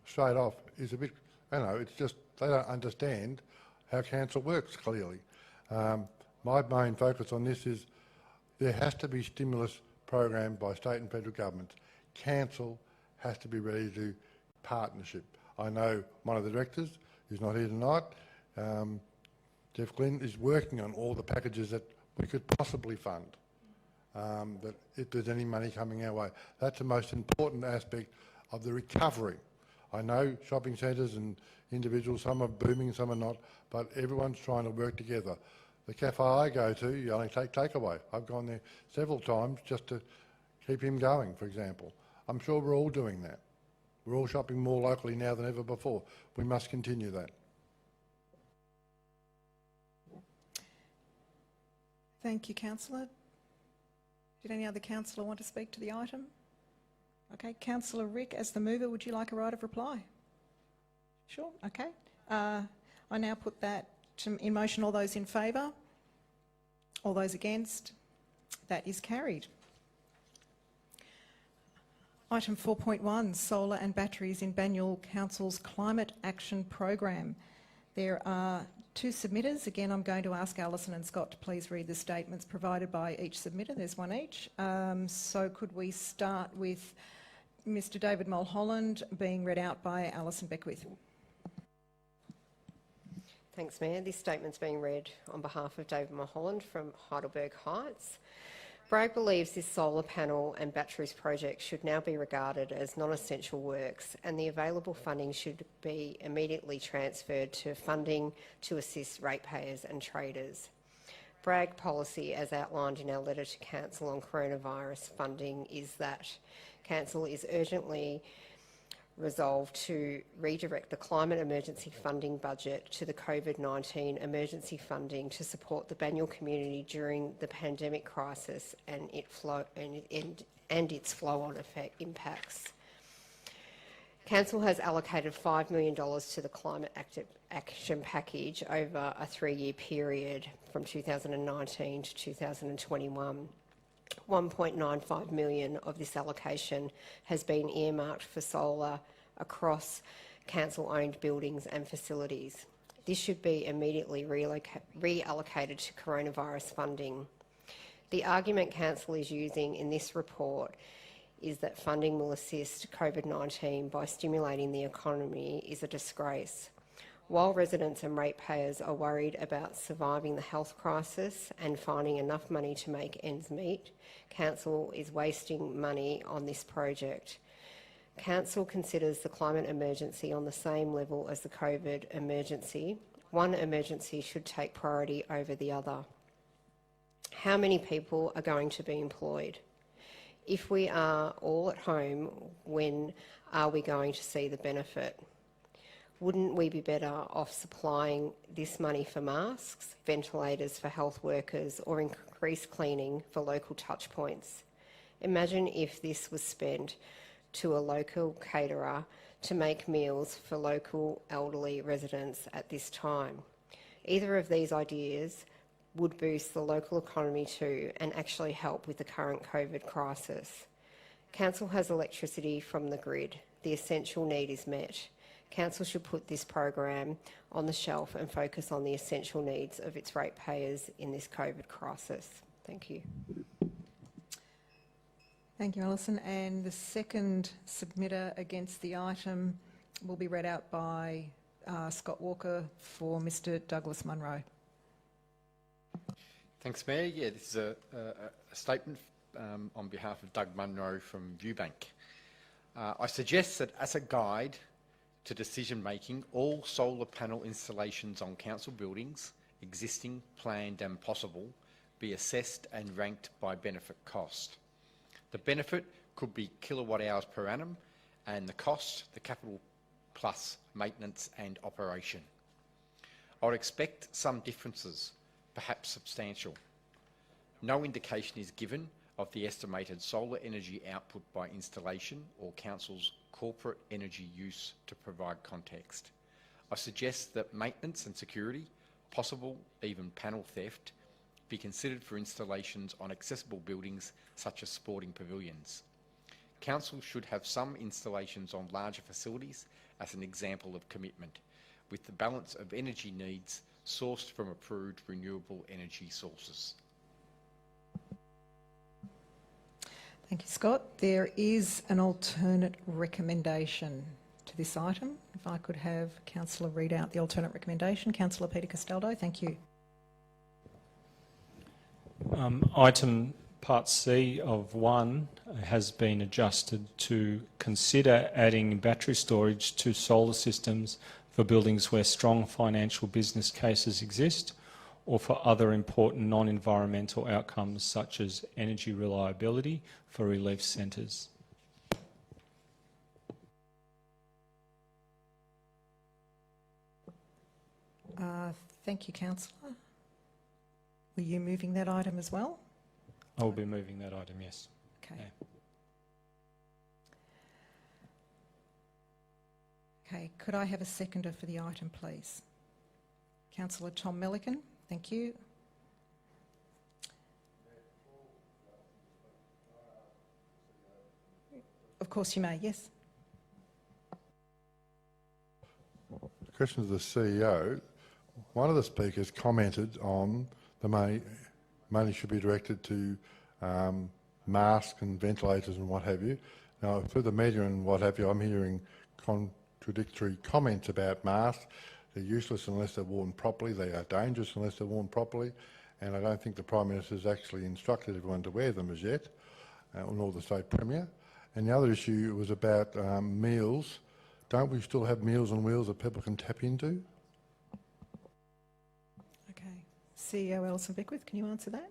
straight off, is a bit, it's just, they don't understand how council works, clearly. My main focus on this is there has to be stimulus program by state and federal governments. Council has to be ready to do partnership. I know one of the directors who's not here tonight, Jeff Glynn, is working on all the packages that we could possibly fund, that if there's any money coming our way. That's the most important aspect of the recovery. I know shopping centres and individuals, some are booming, some are not, but everyone's trying to work together. The cafe I go to, you only take takeaway. I've gone there several times just to keep him going, for example. I'm sure we're all doing that. We're all shopping more locally now than ever before. We must continue that. Thank you, Councillor. Did any other councillor want to speak to the item? Okay, Councillor Rick, as the mover, would you like a right of reply? Sure, okay. I now put that in motion. All those in favour? All those against? That is carried. Item 4.1, solar and batteries in Banyule Council's Climate Action Program. There are two submitters. Again, I'm going to ask Alison and Scott to please read the statements provided by each submitter. There's one each. So could we start with Mr David Mulholland being read out by Alison Beckwith. Thanks, Mayor. This statement's being read on behalf of David Mulholland from Heidelberg Heights. Bragg believes this solar panel and batteries project should now be regarded as non-essential works, and the available funding should be immediately transferred to funding to assist ratepayers and traders. Bragg policy, as outlined in our letter to Council on coronavirus funding, is that Council is urgently resolved to redirect the climate emergency funding budget to the COVID-19 emergency funding to support the Banyule community during the pandemic crisis and its flow-on impacts. Council has allocated $5 million to the Climate Action Package over a 3-year period from 2019 to 2021. $1.95 million of this allocation has been earmarked for solar across council-owned buildings and facilities. This should be immediately reallocated to coronavirus funding. The argument Council is using in this report is that funding will assist COVID-19 by stimulating the economy is a disgrace. While residents and ratepayers are worried about surviving the health crisis and finding enough money to make ends meet, Council is wasting money on this project. Council considers the climate emergency on the same level as the COVID emergency. One emergency should take priority over the other. How many people are going to be employed? If we are all at home, when are we going to see the benefit? Wouldn't we be better off supplying this money for masks, ventilators for health workers, or increased cleaning for local touchpoints? Imagine if this was spent to a local caterer to make meals for local elderly residents at this time. Either of these ideas would boost the local economy too and actually help with the current COVID crisis. Council has electricity from the grid. The essential need is met. Council should put this program on the shelf and focus on the essential needs of its ratepayers in this COVID crisis. Thank you. Thank you, Alison. And the second submitter against the item will be read out by Scott Walker for Mr Douglas Munro. Thanks, Mayor. Yeah, this is a statement on behalf of Doug Munro from Viewbank. I suggest that as a guide to decision making, all solar panel installations on council buildings, existing, planned and possible, be assessed and ranked by benefit cost. The benefit could be kilowatt hours per annum, and the cost, the capital plus maintenance and operation. I would expect some differences, perhaps substantial. No indication is given of the estimated solar energy output by installation or council's corporate energy use to provide context. I suggest that maintenance and security, possible even panel theft, be considered for installations on accessible buildings such as sporting pavilions. Council should have some installations on larger facilities as an example of commitment, with the balance of energy needs sourced from approved renewable energy sources. Thank you, Scott. There is an alternate recommendation to this item. If I could have Councillor read out the alternate recommendation. Councillor Peter Castaldo, thank you. Item Part C of 1 has been adjusted to consider adding battery storage to solar systems for buildings where strong financial business cases exist, or for other important non-environmental outcomes such as energy reliability for relief centres. Thank you, Councillor. Were you moving that item as well? I will be moving that item, yes. Okay. Yeah. Okay, could I have a seconder for the item, please? Councillor Tom Milliken, thank you. Of course you may, yes. Question to the CEO. One of the speakers commented on the money should be directed to masks and ventilators and what have you. Now, through the media and what have you, I'm hearing contradictory comments about masks. They're useless unless they're worn properly. They are dangerous unless they're worn properly. And I don't think the Prime Minister has actually instructed everyone to wear them as yet, nor the State Premier. And the other issue was about meals. Don't we still have Meals on Wheels that people can tap into? Okay. CEO Alison Beckwith, can you answer that?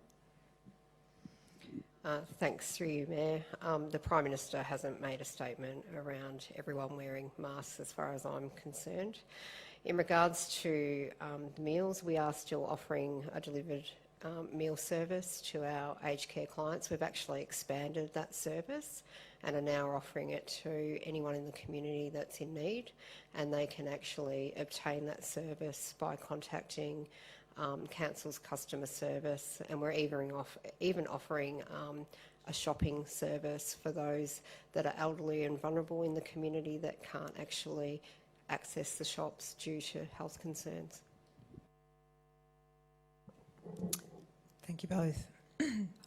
Thanks, through you, Mayor. The Prime Minister hasn't made a statement around everyone wearing masks as far as I'm concerned. In regards to the meals, we are still offering a delivered meal service to our aged care clients. We've actually expanded that service and are now offering it to anyone in the community that's in need, and they can actually obtain that service by contacting Council's customer service, and we're even offering a shopping service for those that are elderly and vulnerable in the community that can't actually access the shops due to health concerns. Thank you both.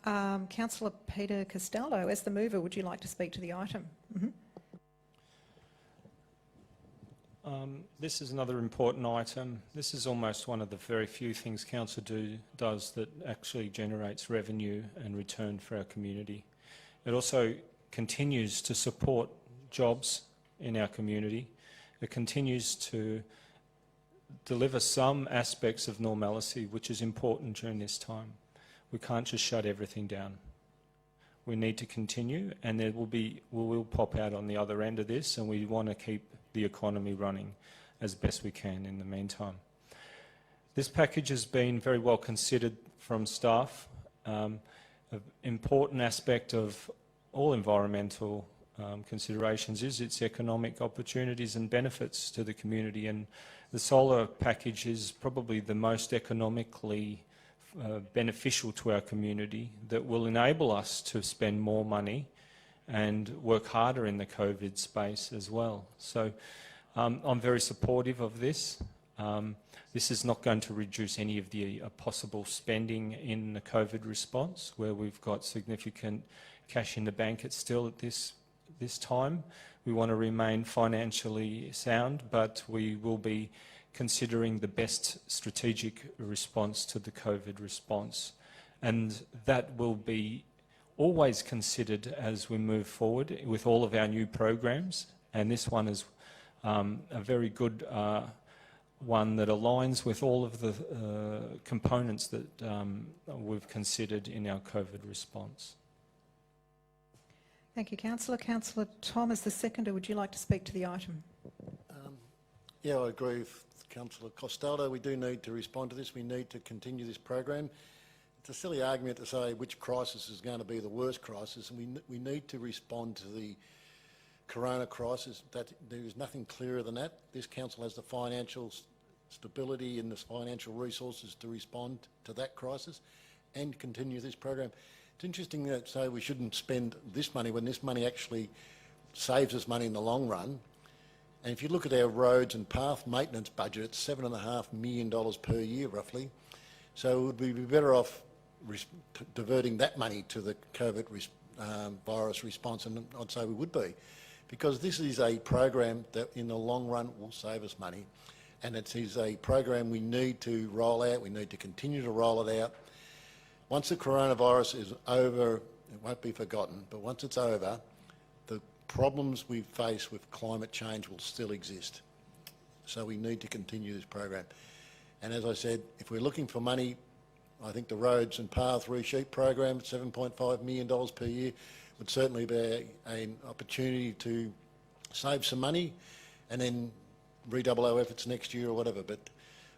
Councillor Peter Castaldo, as the mover, would you like to speak to the item? This is another important item. This is almost one of the very few things Council does that actually generates revenue and return for our community. It also continues to support jobs in our community. It continues to deliver some aspects of normalcy, which is important during this time. We can't just shut everything down. We need to continue, and we will pop out on the other end of this, and we want to keep the economy running as best we can in the meantime. This package has been very well considered from staff. An important aspect of all environmental considerations is its economic opportunities and benefits to the community, and the solar package is probably the most economically beneficial to our community that will enable us to spend more money and work harder in the COVID space as well. So I'm very supportive of this. This is not going to reduce any of the possible spending in the COVID response, where we've got significant cash in the bank still at this time. We want to remain financially sound, but we will be considering the best strategic response to the COVID response. And that will be always considered as we move forward with all of our new programs. And this one is a very good one that aligns with all of the components that we've considered in our COVID response. Thank you, Councillor. Councillor Tom, as the seconder, would you like to speak to the item? Yeah, I agree with Councillor Costello. We do need to respond to this. We need to continue this program. It's a silly argument to say which crisis is going to be the worst crisis, and we need to respond to the corona crisis. That there is nothing clearer than that. This council has the financial stability and the financial resources to respond to that crisis and continue this program. It's interesting that say we shouldn't spend this money when this money actually saves us money in the long run. And if you look at our roads and path maintenance budget, it's $7.5 million per year roughly. So would we be better off diverting that money to the COVID virus response? And I'd say we would be, because this is a program that in the long run will save us money. And it is a program we need to roll out. We need to continue to roll it out. Once the coronavirus is over, it won't be forgotten, but once it's over, the problems we face with climate change will still exist. So we need to continue this program. And as I said, if we're looking for money, I think the roads and path resheet program at $7.5 million per year would certainly be an opportunity to save some money and then redouble our efforts next year or whatever. But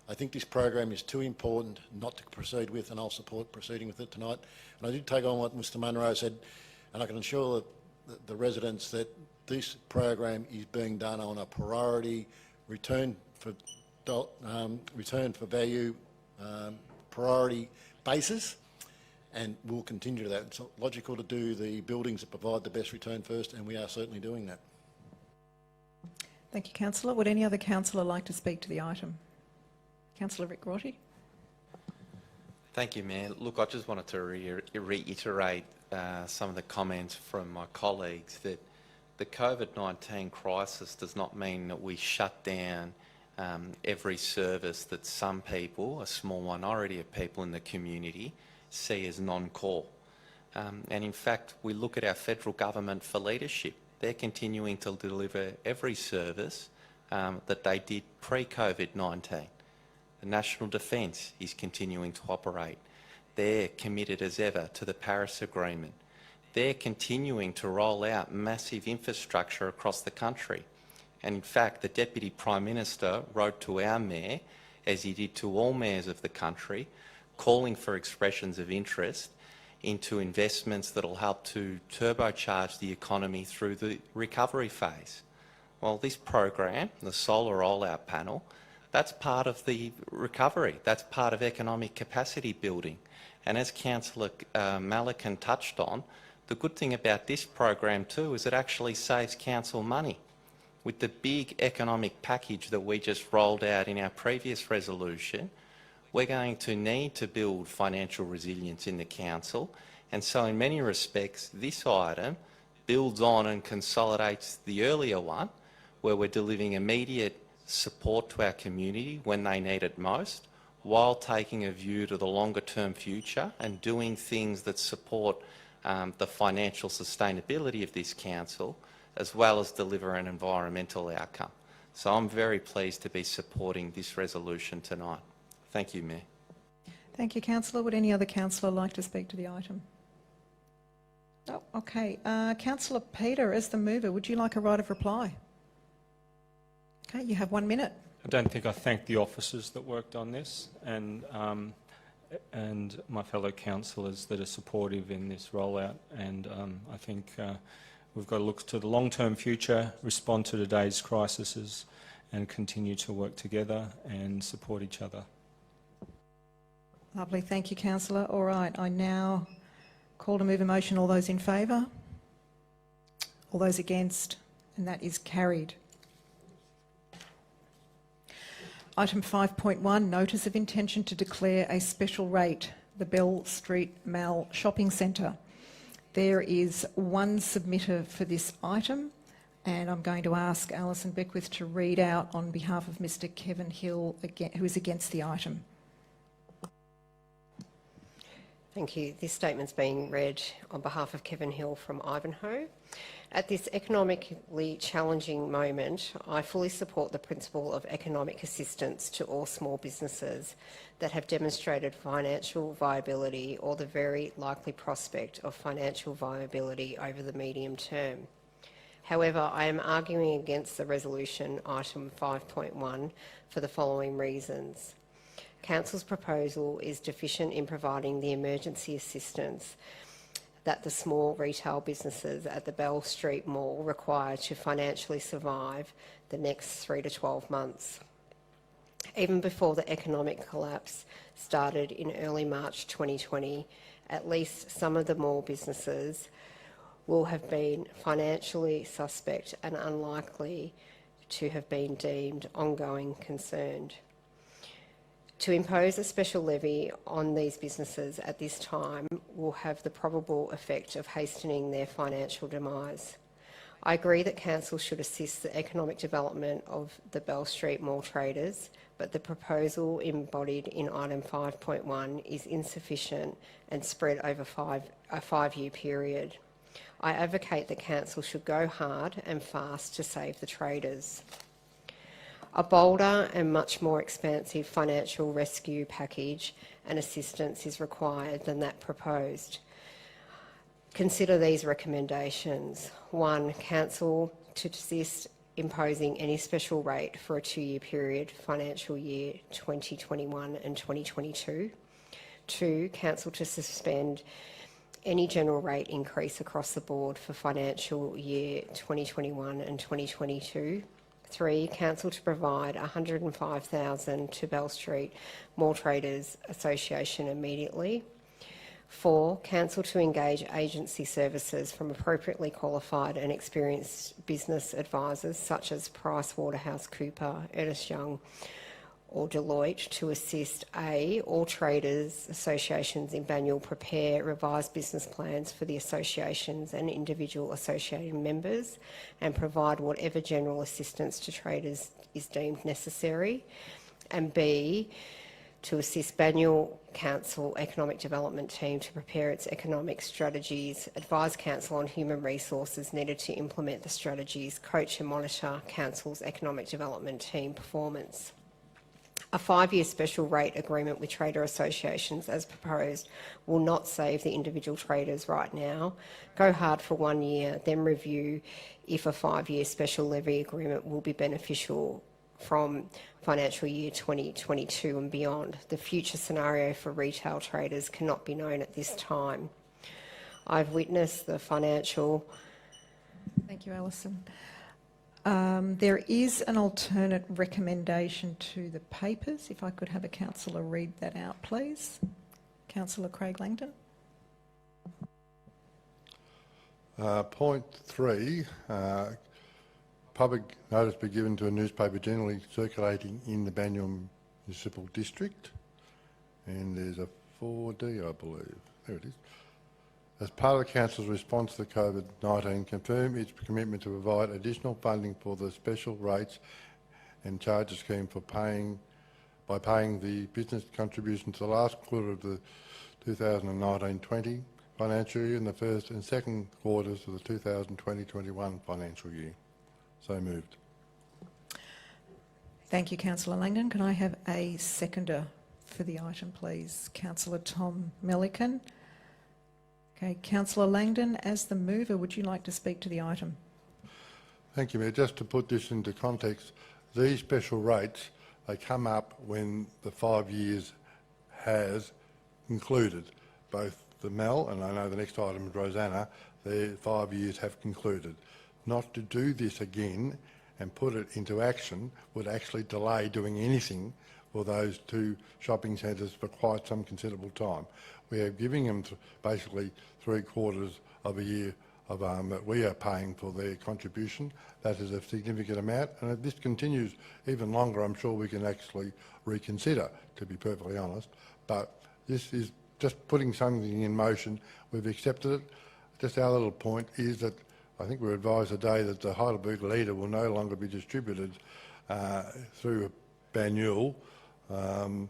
I think this program is too important not to proceed with, and I'll support proceeding with it tonight. And I did take on what Mr Munro said, and I can assure the residents that this program is being done on a priority return for value priority basis, and we'll continue to that. It's logical to do the buildings that provide the best return first, and we are certainly doing that. Thank you, Councillor. Would any other councillor like to speak to the item? Councillor Rick Rotty. Thank you, Mayor. Look, I just wanted to reiterate some of the comments from my colleagues that the COVID-19 crisis does not mean that we shut down every service that some people, a small minority of people in the community, see as non-core. And in fact, we look at our federal government for leadership. They're continuing to deliver every service that they did pre-COVID-19. The National Defence is continuing to operate. They're committed as ever to the Paris Agreement. They're continuing to roll out massive infrastructure across the country. And in fact, the Deputy Prime Minister wrote to our Mayor, as he did to all mayors of the country, calling for expressions of interest into investments that will help to turbocharge the economy through the recovery phase. Well, this program, the solar rollout panel, that's part of the recovery. That's part of economic capacity building. And as Councillor Malikan touched on, the good thing about this program too is it actually saves council money. With the big economic package that we just rolled out in our previous resolution, we're going to need to build financial resilience in the council, and so in many respects this item builds on and consolidates the earlier one, where we're delivering immediate support to our community when they need it most, while taking a view to the longer term future and doing things that support the financial sustainability of this council, as well as deliver an environmental outcome. So I'm very pleased to be supporting this resolution tonight. Thank you, Mayor. Thank you, Councillor. Would any other councillor like to speak to the item? Oh, okay. Councillor Peter, as the mover, would you like a right of reply? Okay, you have 1 minute. I don't think I thanked the officers that worked on this and my fellow councillors that are supportive in this rollout. And I think we've got to look to the long-term future, respond to today's crises and continue to work together and support each other. Lovely, thank you, councillor. All right, I now call to move a motion. All those in favour? All those against? And that is carried. Item 5.1, notice of intention to declare a special rate, the Bell Street Mall Shopping Centre. There is one submitter for this item, and I'm going to ask Alison Beckwith to read out on behalf of Mr Kevin Hill, who is against the item. Thank you. This statement's being read on behalf of Kevin Hill from Ivanhoe. At this economically challenging moment, I fully support the principle of economic assistance to all small businesses that have demonstrated financial viability or the very likely prospect of financial viability over the medium term. However, I am arguing against the resolution item 5.1 for the following reasons. Council's proposal is deficient in providing the emergency assistance that the small retail businesses at the Bell Street Mall require to financially survive the next 3 to 12 months. Even before the economic collapse started in early March 2020, at least some of the mall businesses will have been financially suspect and unlikely to have been deemed ongoing concerned. To impose a special levy on these businesses at this time will have the probable effect of hastening their financial demise. I agree that Council should assist the economic development of the Bell Street Mall traders, but the proposal embodied in item 5.1 is insufficient and spread over a five-year period. I advocate that Council should go hard and fast to save the traders. A bolder and much more expansive financial rescue package and assistance is required than that proposed. Consider these recommendations. 1, Council to desist imposing any special rate for a 2-year period, financial year 2021 and 2022. 2, Council to suspend any general rate increase across the board for financial year 2021 and 2022. 3, Council to provide $105,000 to Bell Street Mall Traders Association immediately. 4, Council to engage agency services from appropriately qualified and experienced business advisors such as PricewaterhouseCoopers, Ernst Young or Deloitte to assist all traders associations in Banyule prepare revised business plans for the associations and individual associated members and provide whatever general assistance to traders is deemed necessary, and B, to assist Banyule Council Economic Development Team to prepare its economic strategies, advise Council on human resources needed to implement the strategies, coach and monitor Council's Economic Development Team performance. A 5-year special rate agreement with trader associations as proposed will not save the individual traders right now. Go hard for 1 year, then review if a 5-year special levy agreement will be beneficial from financial year 2022 and beyond. The future scenario for retail traders cannot be known at this time. I've witnessed the financial... Thank you, Alison. There is an alternate recommendation to the papers. If I could have a councillor read that out, please. Councillor Craig Langdon. Point 3, public notice be given to a newspaper generally circulating in the Banyule Municipal District. And there's a 4D, I believe. There it is. As part of the Council's response to COVID-19, confirm its commitment to provide additional funding for the special rates and charges scheme for paying the business contribution to the last quarter of the 2019-20 financial year and the first and second quarters of the 2020-21 financial year. So moved. Thank you, Councillor Langdon. Can I have a seconder for the item, please? Councillor Tom Melican. Okay, Councillor Langdon, as the mover, would you like to speak to the item? Thank you, Mayor. Just to put this into context, these special rates, they come up when the 5 years has concluded. Both the Mel, and I know the next item is Rosanna, their 5 years have concluded. Not to do this again and put it into action would actually delay doing anything for those two shopping centres for quite some considerable time. We are giving them basically 3/4 of a year of that we are paying for their contribution. That is a significant amount, and if this continues even longer, I'm sure we can actually reconsider, to be perfectly honest. But this is just putting something in motion. We've accepted it. Just our little point is that I think we're advised today that the Heidelberg Leader will no longer be distributed through Banyule, or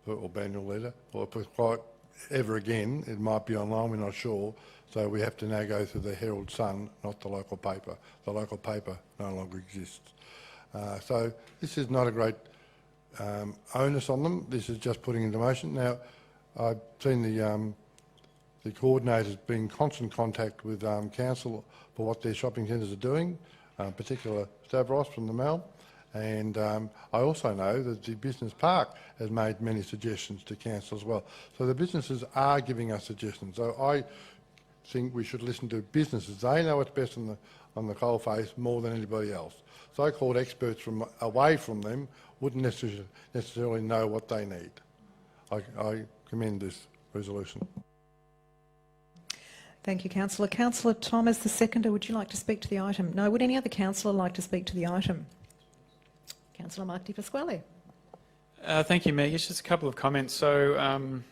Banyule Leader, or quite ever again. It might be online, we're not sure. So we have to now go through the Herald Sun, not the local paper. The local paper no longer exists. So this is not a great onus on them. This is just putting into motion. Now, I've seen the coordinators being in constant contact with council for what their shopping centres are doing, particular Stavros from the Mal. And I also know that the business park has made many suggestions to council as well. So the businesses are giving us suggestions. So I think we should listen to businesses. They know what's best on the coalface more than anybody else. So-called experts from away from them wouldn't necessarily know what they need. I commend this resolution. Thank you, Councillor. Councillor Tom, as the seconder, would you like to speak to the item? No. Would any other councillor like to speak to the item? Councillor Mark Di Pasquale. Thank you, Mayor. Yes, just a couple of comments. So,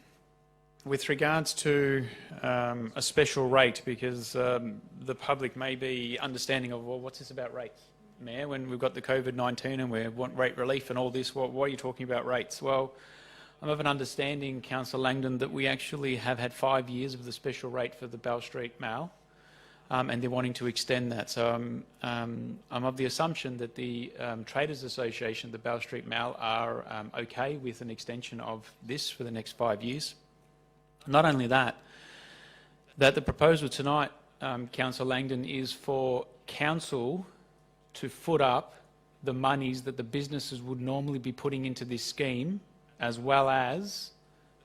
with regards to a special rate, because the public may be understanding of, well, what's this about rates, Mayor? When we've got the COVID-19 and we want rate relief and all this, why are you talking about rates? Well, I'm of an understanding, Councillor Langdon, that we actually have had 5 years of the special rate for the Bell Street Mall, and they're wanting to extend that. So I'm of the assumption that the Traders Association, the Bell Street Mall, are okay with an extension of this for the next 5 years. Not only that, that the proposal tonight, Councillor Langdon, is for council to foot up the monies that the businesses would normally be putting into this scheme, as well as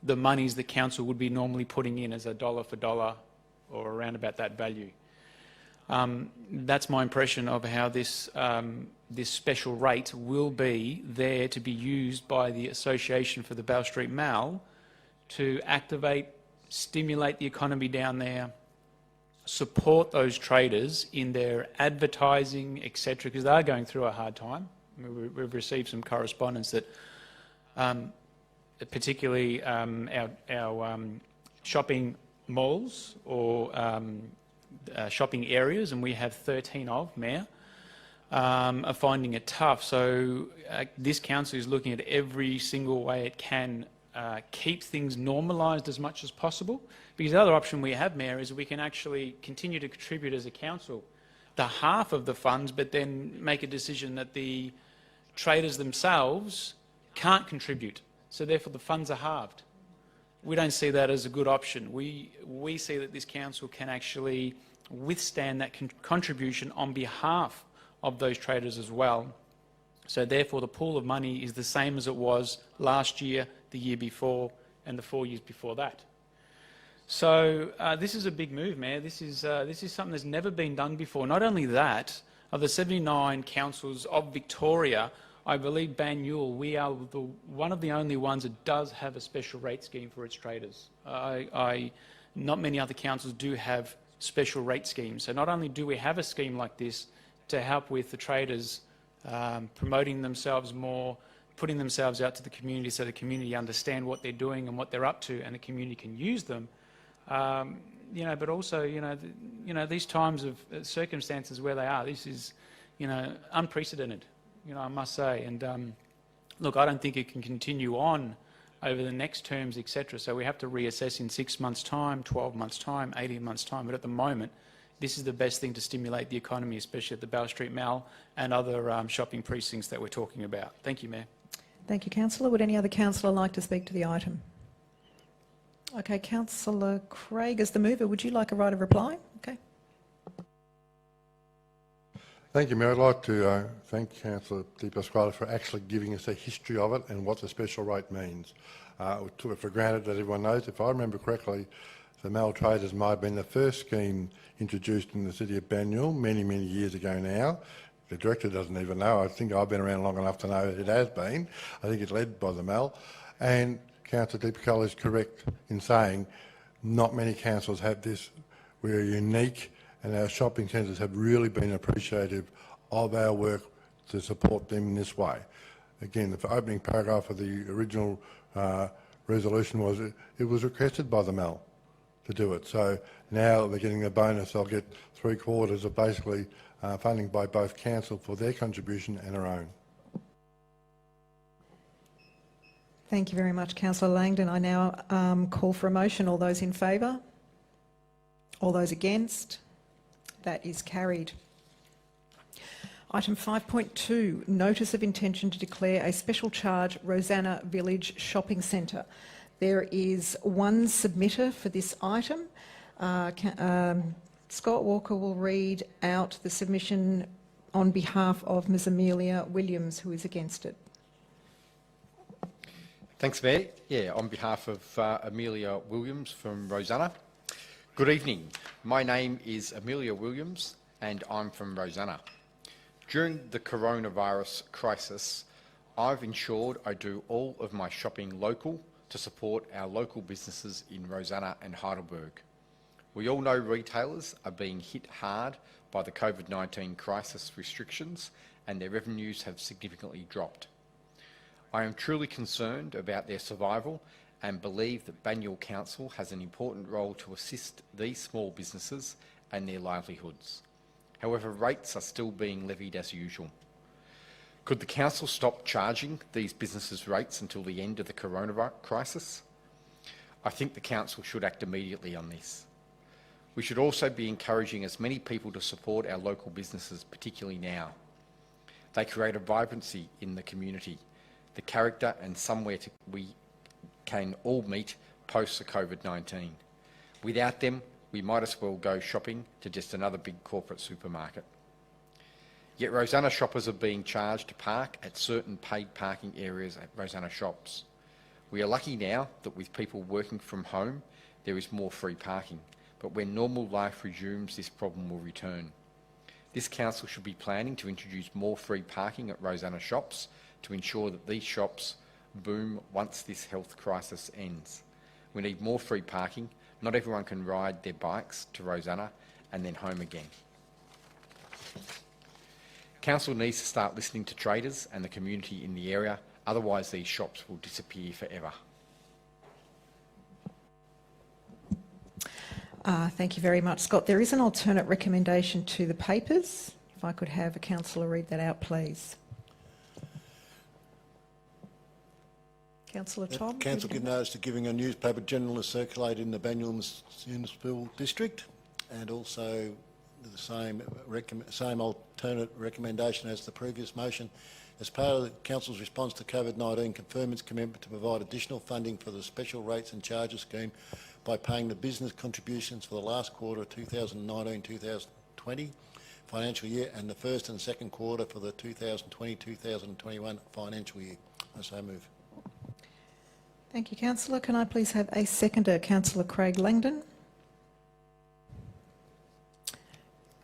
the monies that council would be normally putting in as a dollar for dollar or around about that value. That's my impression of how this special rate will be there to be used by the Association for the Bell Street Mall to activate, stimulate the economy down there, support those traders in their advertising, etc., because they're going through a hard time. We've received some correspondence that particularly our shopping malls or shopping areas, and we have 13 of, Mayor, are finding it tough. So this council is looking at every single way it can keep things normalised as much as possible, because the other option we have, Mayor, is we can actually continue to contribute as a council the half of the funds, but then make a decision that the traders themselves can't contribute. So therefore the funds are halved. We don't see that as a good option. We see that this council can actually withstand that contribution on behalf of those traders as well. So therefore the pool of money is the same as it was last year, the year before, and the 4 years before that. So this is a big move, Mayor. This is something that's never been done before. Not only that, of the 79 councils of Victoria, I believe Banyule, we are one of the only ones that does have a special rate scheme for its traders. Not many other councils do have special rate schemes. So not only do we have a scheme like this to help with the traders promoting themselves more, putting themselves out to the community so the community understand what they're doing and what they're up to, and the community can use them. But also, these times of circumstances where they are, this is, unprecedented, I must say. And look, I don't think it can continue on over the next terms, etc. So we have to reassess in 6 months' time, 12 months' time, 18 months' time. But at the moment, this is the best thing to stimulate the economy, especially at the Bell Street Mall and other shopping precincts that we're talking about. Thank you, Mayor. Thank you, Councillor. Would any other councillor like to speak to the item? Okay, Councillor Craig, as the mover, would you like a right of reply? Okay. Thank you, Mayor. I'd like to thank Councillor Di Pasquale for actually giving us a history of it and what the special rate means. We took it for granted that everyone knows. If I remember correctly, the Mall Traders might have been the first scheme introduced in the city of Banyule many, many years ago now. the director doesn't even know. I think I've been around long enough to know it has been. I think it's led by the Mal. And Councillor Di Piccolo is correct in saying not many councils have this. We're unique, and our shopping centres have really been appreciative of our work to support them in this way. Again, the opening paragraph of the original resolution was it was requested by the Mal to do it. So now they're getting a bonus. They'll get 3/4 of basically funding by both council for their contribution and our own. Thank you very much, Councillor Langdon. I now call for a motion. All those in favour? All those against? That is carried. Item 5.2, Notice of Intention to Declare a Special Charge Rosanna Village Shopping Centre. There is one submitter for this item. Scott Walker will read out the submission on behalf of Ms Amelia Williams, who is against it. Thanks, Mayor. Yeah, on behalf of Amelia Williams from Rosanna. Good evening. My name is Amelia Williams and I'm from Rosanna. During the coronavirus crisis, I've ensured I do all of my shopping local to support our local businesses in Rosanna and Heidelberg. We all know retailers are being hit hard by the COVID-19 crisis restrictions and their revenues have significantly dropped. I am truly concerned about their survival and believe that Banyule Council has an important role to assist these small businesses and their livelihoods. However, rates are still being levied as usual. Could the council stop charging these businesses rates until the end of the coronavirus crisis? I think the council should act immediately on this. We should also be encouraging as many people to support our local businesses, particularly now. They create a vibrancy in the community, the character and somewhere we can all meet post the COVID-19. Without them, we might as well go shopping to just another big corporate supermarket. Yet Rosanna shoppers are being charged to park at certain paid parking areas at Rosanna shops. We are lucky now that with people working from home, there is more free parking, but when normal life resumes, this problem will return. This council should be planning to introduce more free parking at Rosanna shops to ensure that these shops boom once this health crisis ends. We need more free parking. Not everyone can ride their bikes to Rosanna and then home again. Council needs to start listening to traders and the community in the area, otherwise these shops will disappear forever. Thank you very much, Scott. There is an alternate recommendation to the papers. If I could have a councillor read that out, please. Councillor Tom. Council give notice to giving a newspaper generally circulated in the Banyule Municipal District, and also the same alternate recommendation as the previous motion. As part of the Council's response to COVID-19, confirm its commitment to provide additional funding for the Special Rates and Charges Scheme by paying the business contributions for the last quarter of 2019-2020 financial year and the first and second quarter for the 2020-2021 financial year. I so move. Thank you, Councillor. Can I please have a seconder, Councillor Craig Langdon?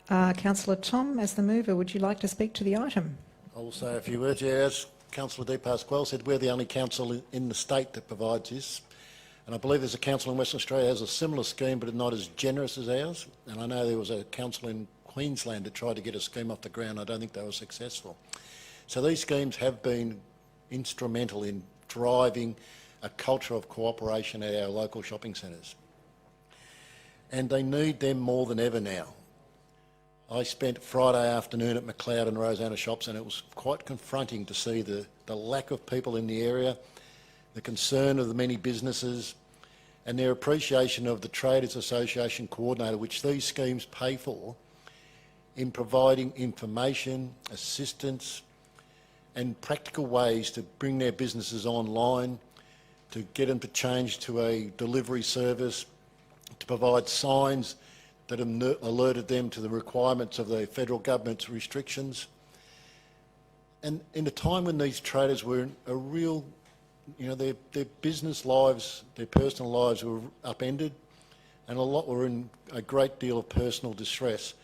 Councillor Tom, as the mover, would you like to speak to the item? I will say a few words. Yeah, as Councillor Di Pasquale said, we're the only council in the state that provides this. And I believe there's a council in Western Australia that has a similar scheme, but not as generous as ours. And I know there was a council in Queensland that tried to get a scheme off the ground. I don't think they were successful. So these schemes have been instrumental in driving a culture of cooperation at our local shopping centres. And they need them more than ever now. I spent Friday afternoon at McLeod and Rosanna shops, and it was quite confronting to see the lack of people in the area, the concern of the many businesses, and their appreciation of the Traders Association coordinator, which these schemes pay for, in providing information, assistance, and practical ways to bring their businesses online, to get them to change to a delivery service, to provide signs that alerted them to the requirements of the federal government's restrictions. And in a time when these traders were in a real, their business lives, their personal lives were upended, and a lot were in a great deal of personal distress.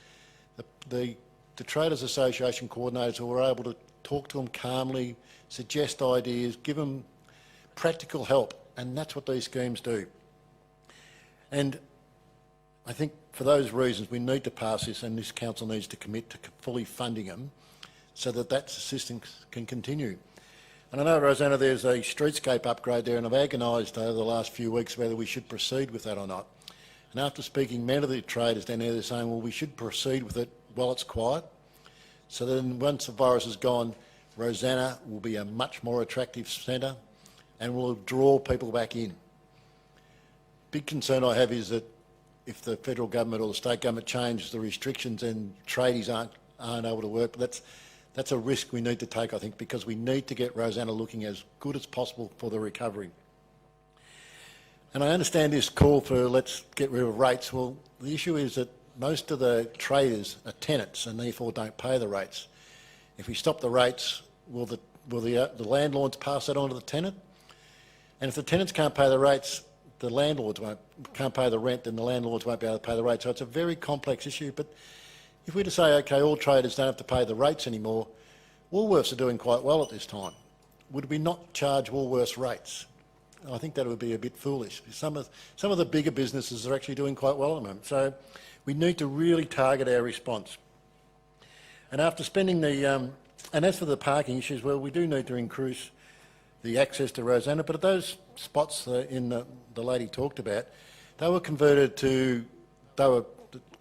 The the Traders Association coordinators who were able to talk to them calmly, suggest ideas, give them practical help, and that's what these schemes do. And I think for those reasons we need to pass this, and this council needs to commit to fully funding them so that that assistance can continue. And I know, Rosanna, there's a streetscape upgrade there, and I've agonised over the last few weeks whether we should proceed with that or not. And after speaking many of the traders down there, they're saying, well, we should proceed with it while it's quiet. So then once the virus is gone, Rosanna will be a much more attractive centre and will draw people back in. Big concern I have is that if the federal government or the state government changes the restrictions and tradies aren't able to work, but that's a risk we need to take, I think, because we need to get Rosanna looking as good as possible for the recovery. And I understand this call for let's get rid of rates. Well, the issue is that most of the traders are tenants and therefore don't pay the rates. If we stop the rates, will the landlords pass that on to the tenant? And if the tenants can't pay the rates, the landlords can't pay the rent, and the landlords won't be able to pay the rates. So it's a very complex issue. But if we to say, OK, all traders don't have to pay the rates anymore, Woolworths are doing quite well at this time. Would we not charge Woolworths rates? I think that would be a bit foolish. Some of the bigger businesses are actually doing quite well at the moment. So we need to really target our response. And after spending the... and as for the parking issues, well, we do need to increase the access to Rosanna, but at those spots the lady talked about, they were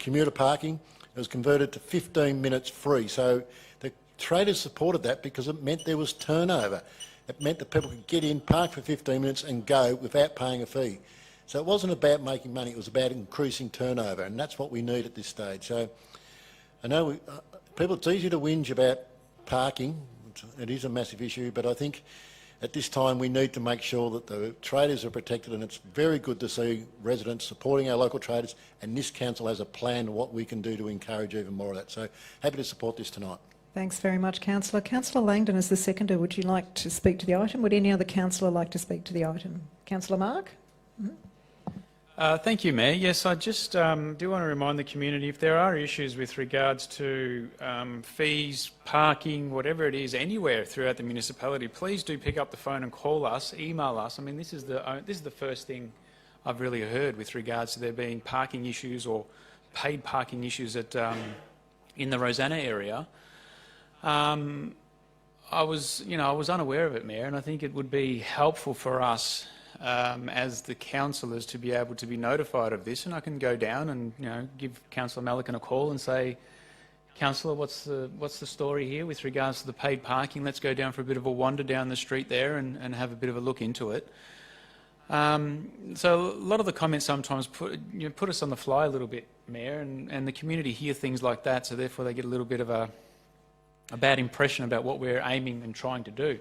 commuter parking. It was converted to 15 minutes free. So the traders supported that because it meant there was turnover. It meant that people could get in, park for 15 minutes and go without paying a fee. So it wasn't about making money, it was about increasing turnover, and that's what we need at this stage. So I know it's easy to whinge about parking. It is a massive issue, but I think at this time we need to make sure that the traders are protected, and it's very good to see residents supporting our local traders, and this council has a plan of what we can do to encourage even more of that. So happy to support this tonight. Thanks very much, Councillor. Councillor Langdon is the seconder. Would you like to speak to the item? Would any other councillor like to speak to the item? Councillor Mark? Thank you, Mayor. Yes, I just do want to remind the community if there are issues with regards to fees, parking, whatever it is, anywhere throughout the municipality, please do pick up the phone and call us, email us. I mean, this is the first thing I've really heard with regards to there being parking issues or paid parking issues at in the Rosanna area. I was unaware of it, Mayor, and I think it would be helpful for us as the councillors to be able to be notified of this, and I can go down and give Councillor Melican a call and say, Councillor, what's the story here with regards to the paid parking? Let's go down for a bit of a wander down the street there and have a bit of a look into it. So a lot of the comments sometimes put us on the fly a little bit, Mayor, and the community hear things like that, so therefore they get a little bit of a bad impression about what we're aiming and trying to do.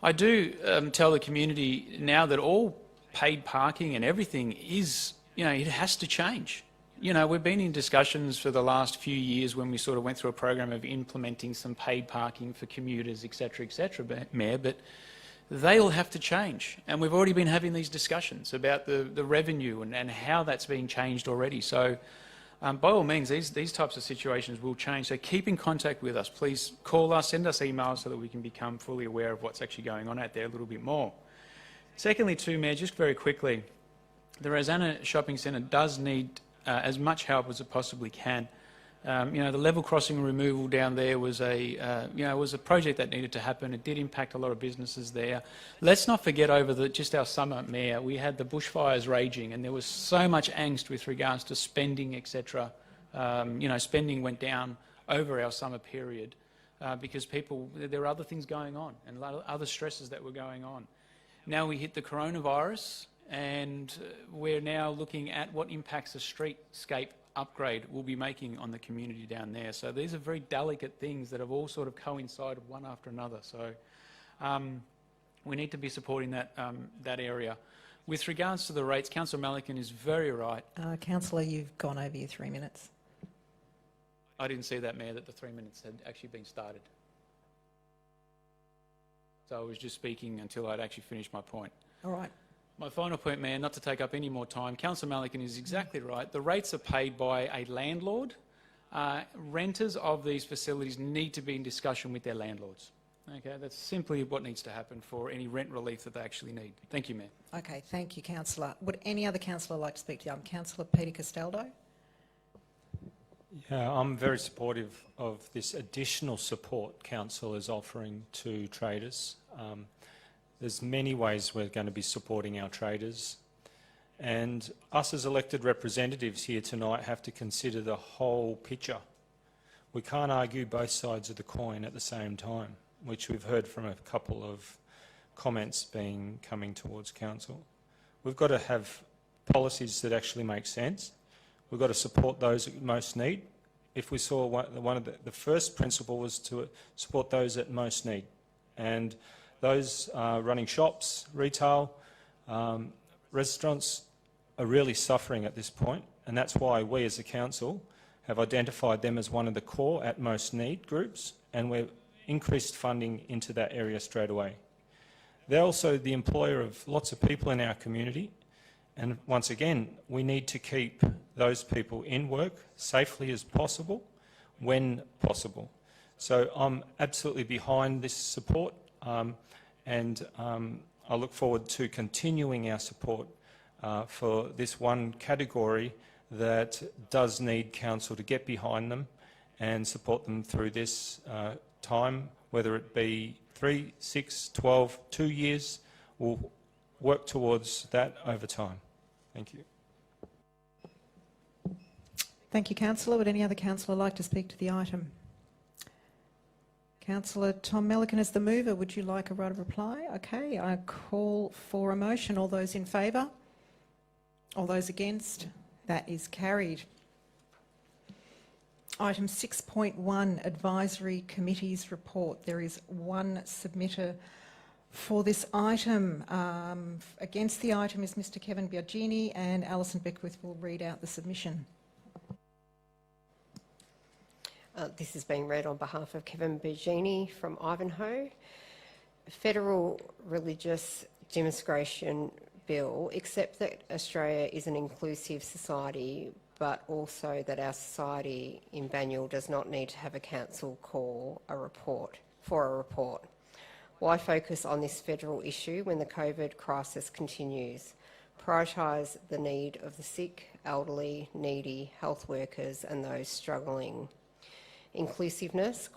I do tell the community now that all paid parking and everything is, it has to change. We've been in discussions for the last few years when we sort of went through a program of implementing some paid parking for commuters, etc., Mayor, but they all have to change. And we've already been having these discussions about the revenue and how that's being changed already. So by all means, these types of situations will change. So keep in contact with us. Please call us, send us emails so that we can become fully aware of what's actually going on out there a little bit more. Secondly, too, Mayor, just very quickly, the Rosanna Shopping Centre does need as much help as it possibly can. The level crossing removal down there was a project that needed to happen. It did impact a lot of businesses there. Let's not forget over just our summer, Mayor, we had the bushfires raging and there was so much angst with regards to spending, etc. Spending went down over our summer period because there were other things going on and a lot of other stresses that were going on. Now we hit the coronavirus and we're now looking at what impacts the streetscape upgrade we'll be making on the community down there. So these are very delicate things that have all sort of coincided one after another. So we need to be supporting that area. With regards to the rates, Councillor Melican is very right. Councillor, you've gone over your 3 minutes. I didn't see that, Mayor, that the 3 minutes had actually been started. So I was just speaking until I'd actually finished my point. All right. My final point, Mayor, not to take up any more time, Councillor Melican is exactly right. The rates are paid by a landlord renters of these facilities need to be in discussion with their landlords. Okay, that's simply what needs to happen for any rent relief that they actually need. Thank you, Mayor. Okay, thank you, councillor. Would any other councillor like to speak to the item? Councillor Peter Castaldo. Yeah, I'm very supportive of this additional support council is offering to traders. There's many ways we're going to be supporting our traders, and us as elected representatives here tonight have to consider the whole picture. We can't argue both sides of the coin at the same time, which we've heard from a couple of comments coming towards council. We've got to have policies that actually make sense. We've got to support those that most need. If we saw one of the first principle was to support those that most need, and those running shops, retail, restaurants are really suffering at this point, and that's why we as a council have identified them as one of the core at most need groups, and we've increased funding into that area straight away. They're also the employer of lots of people in our community, and once again, we need to keep those people in work safely as possible, when possible. So I'm absolutely behind this support, and I look forward to continuing our support for this one category that does need council to get behind them and support them through this time, whether it be 3, 6, 12, 2 years. We'll work towards that over time. Thank you. Thank you, councillor. Would any other councillor like to speak to the item? Councillor Tom Melican is the mover. Would you like a right of reply? Okay, I call for a motion. All those in favour? All those against? That is carried. Item 6.1, Advisory Committee's report. There is one submitter for this item. Against the item is Mr Kevin Biagini, and Alison Beckwith will read out the submission. This is being read on behalf of Kevin Biagini from Ivanhoe. Federal Religious Demonstration Bill accepts that Australia is an inclusive society, but also that our society in Banyule does not need to have a council call for a report. Why focus on this federal issue when the COVID crisis continues? Prioritise the need of the sick, elderly, needy, health workers and those struggling. Inclusiveness, ?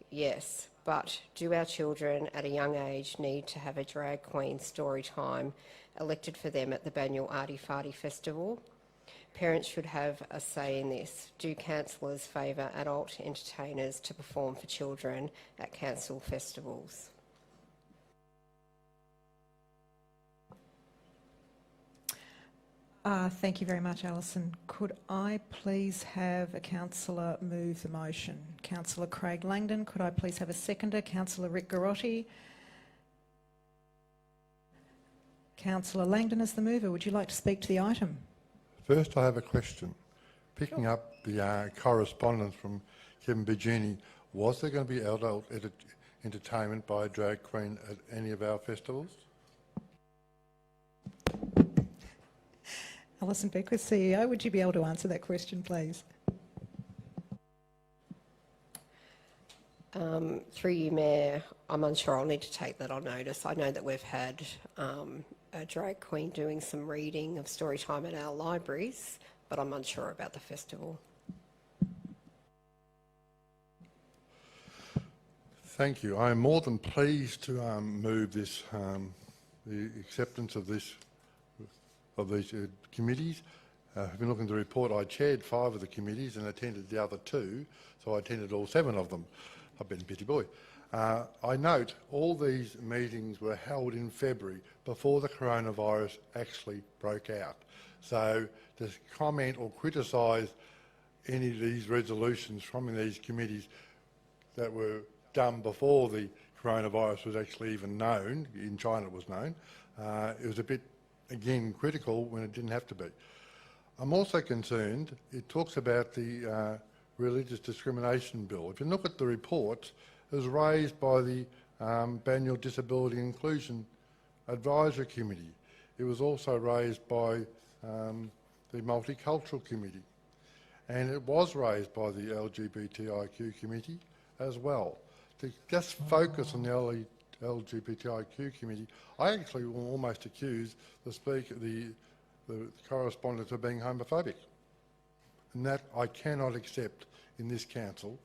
Yes, but do our children at a young age need to have a drag queen story time elected for them at the Banyule Arty Farty Festival? Parents should have a say in this. Do councillors favour adult entertainers to perform for children at council festivals? Thank you very much, Alison. Could I please have a councillor move the motion? Councillor Craig Langdon. Could I please have a seconder? Councillor Rick Garotti. Councillor Langdon is the mover. Would you like to speak to the item? First, I have a question. Picking up the correspondence from Kevin Biagini, was there going to be adult entertainment by a drag queen at any of our festivals? Alison Beckwith, CEO, would you be able to answer that question, please? Through you, Mayor, I'm unsure. I'll need to take that on notice. I know that we've had a drag queen doing some reading of story time at our libraries, but I'm unsure about the festival. Thank you. I am more than pleased to move this, the acceptance of these committees. I've been looking at the report. I chaired 5 of the committees and attended the other 2, so I attended all 7 of them. I've been a busy boy. I note all these meetings were held in February before the coronavirus actually broke out. So to comment or criticise any of these resolutions from these committees that were done before the coronavirus was actually even known, in China it was known, it was a bit, again, critical when it didn't have to be. I'm also concerned, it talks about the Religious Discrimination Bill. If you look at the report, it was raised by the Banyule Disability Inclusion Advisory Committee. It was also raised by the Multicultural Committee. and it was raised by the LGBTIQ committee as well. To just focus on the LGBTIQ committee, I actually will almost accuse the speaker, the correspondent, of being homophobic. And that I cannot accept in this council.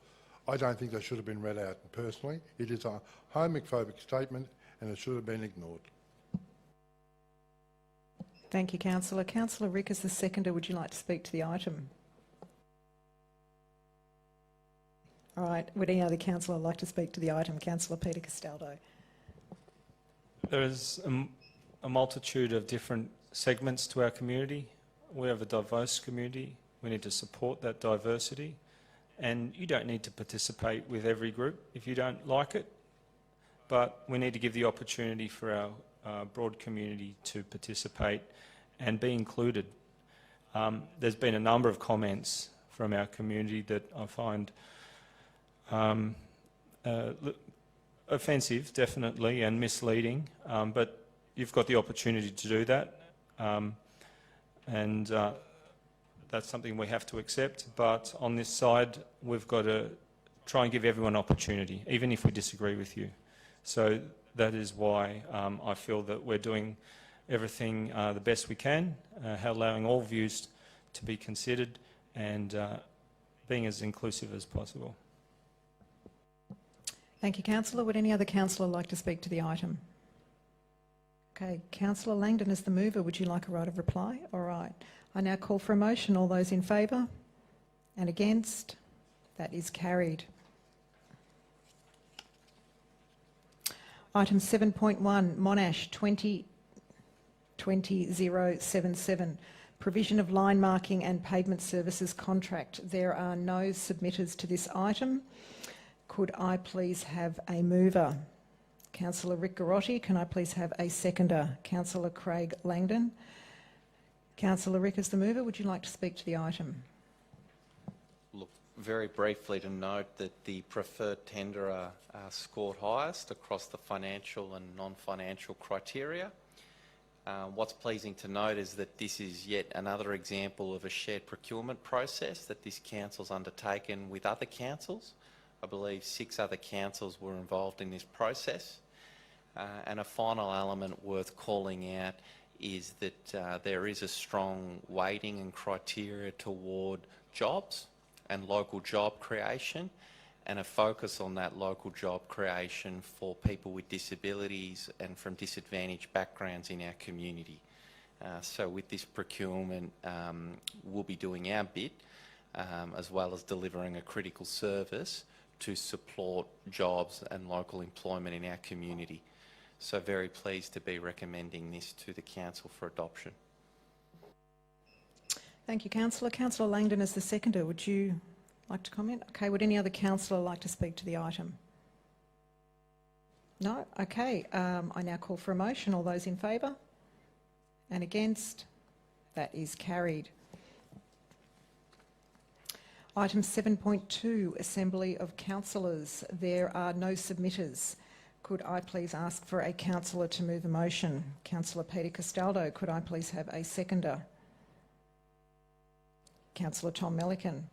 I don't think that should have been read out. Personally, it is a homophobic statement and it should have been ignored. Thank you, Councillor. Councillor Rick, as the seconder, would you like to speak to the item? All right. Would any other councillor like to speak to the item? Councillor Peter Castaldo. There is a multitude of different segments to our community. We have a diverse community. We need to support that diversity. And you don't need to participate with every group if you don't like it. But we need to give the opportunity for our broad community to participate and be included. There's been a number of comments from our community that I find offensive, definitely, and misleading, but you've got the opportunity to do that, and that's something we have to accept. But on this side, we've got to try and give everyone opportunity, even if we disagree with you. So that is why I feel that we're doing everything the best we can, allowing all views to be considered and being as inclusive as possible. Thank you, Councillor. Would any other councillor like to speak to the item? Okay, Councillor Langdon as the mover, would you like a right of reply? All right. I now call for a motion. All those in favour and against? That is carried. Item 7.1, Monash 2020-077, provision of line marking and pavement services contract. There are no submitters to this item. Could I please have a mover? Councillor Rick Garotti, can I please have a seconder? Councillor Craig Langdon. Councillor Rick as the mover, would you like to speak to the item? Look, very briefly to note that the preferred tenderer scored highest across the financial and non-financial criteria. What's pleasing to note is that this is yet another example of a shared procurement process that this council's undertaken with other councils. I believe 6 other councils were involved in this process. And a final element worth calling out is that there is a strong weighting and criteria toward jobs and local job creation, and a focus on that local job creation for people with disabilities and from disadvantaged backgrounds in our community. So with this procurement, we'll be doing our bit, as well as delivering a critical service to support jobs and local employment in our community. So very pleased to be recommending this to the council for adoption. Thank you, Councillor. Councillor Langdon as the seconder, would you like to comment? Okay, would any other councillor like to speak to the item? No? Okay, I now call for a motion. All those in favour and against? That is carried. Item 7.2, Assembly of Councillors. There are no submitters. Could I please ask for a councillor to move a motion? Councillor Peter Castaldo, could I please have a seconder? Councillor Tom Melican.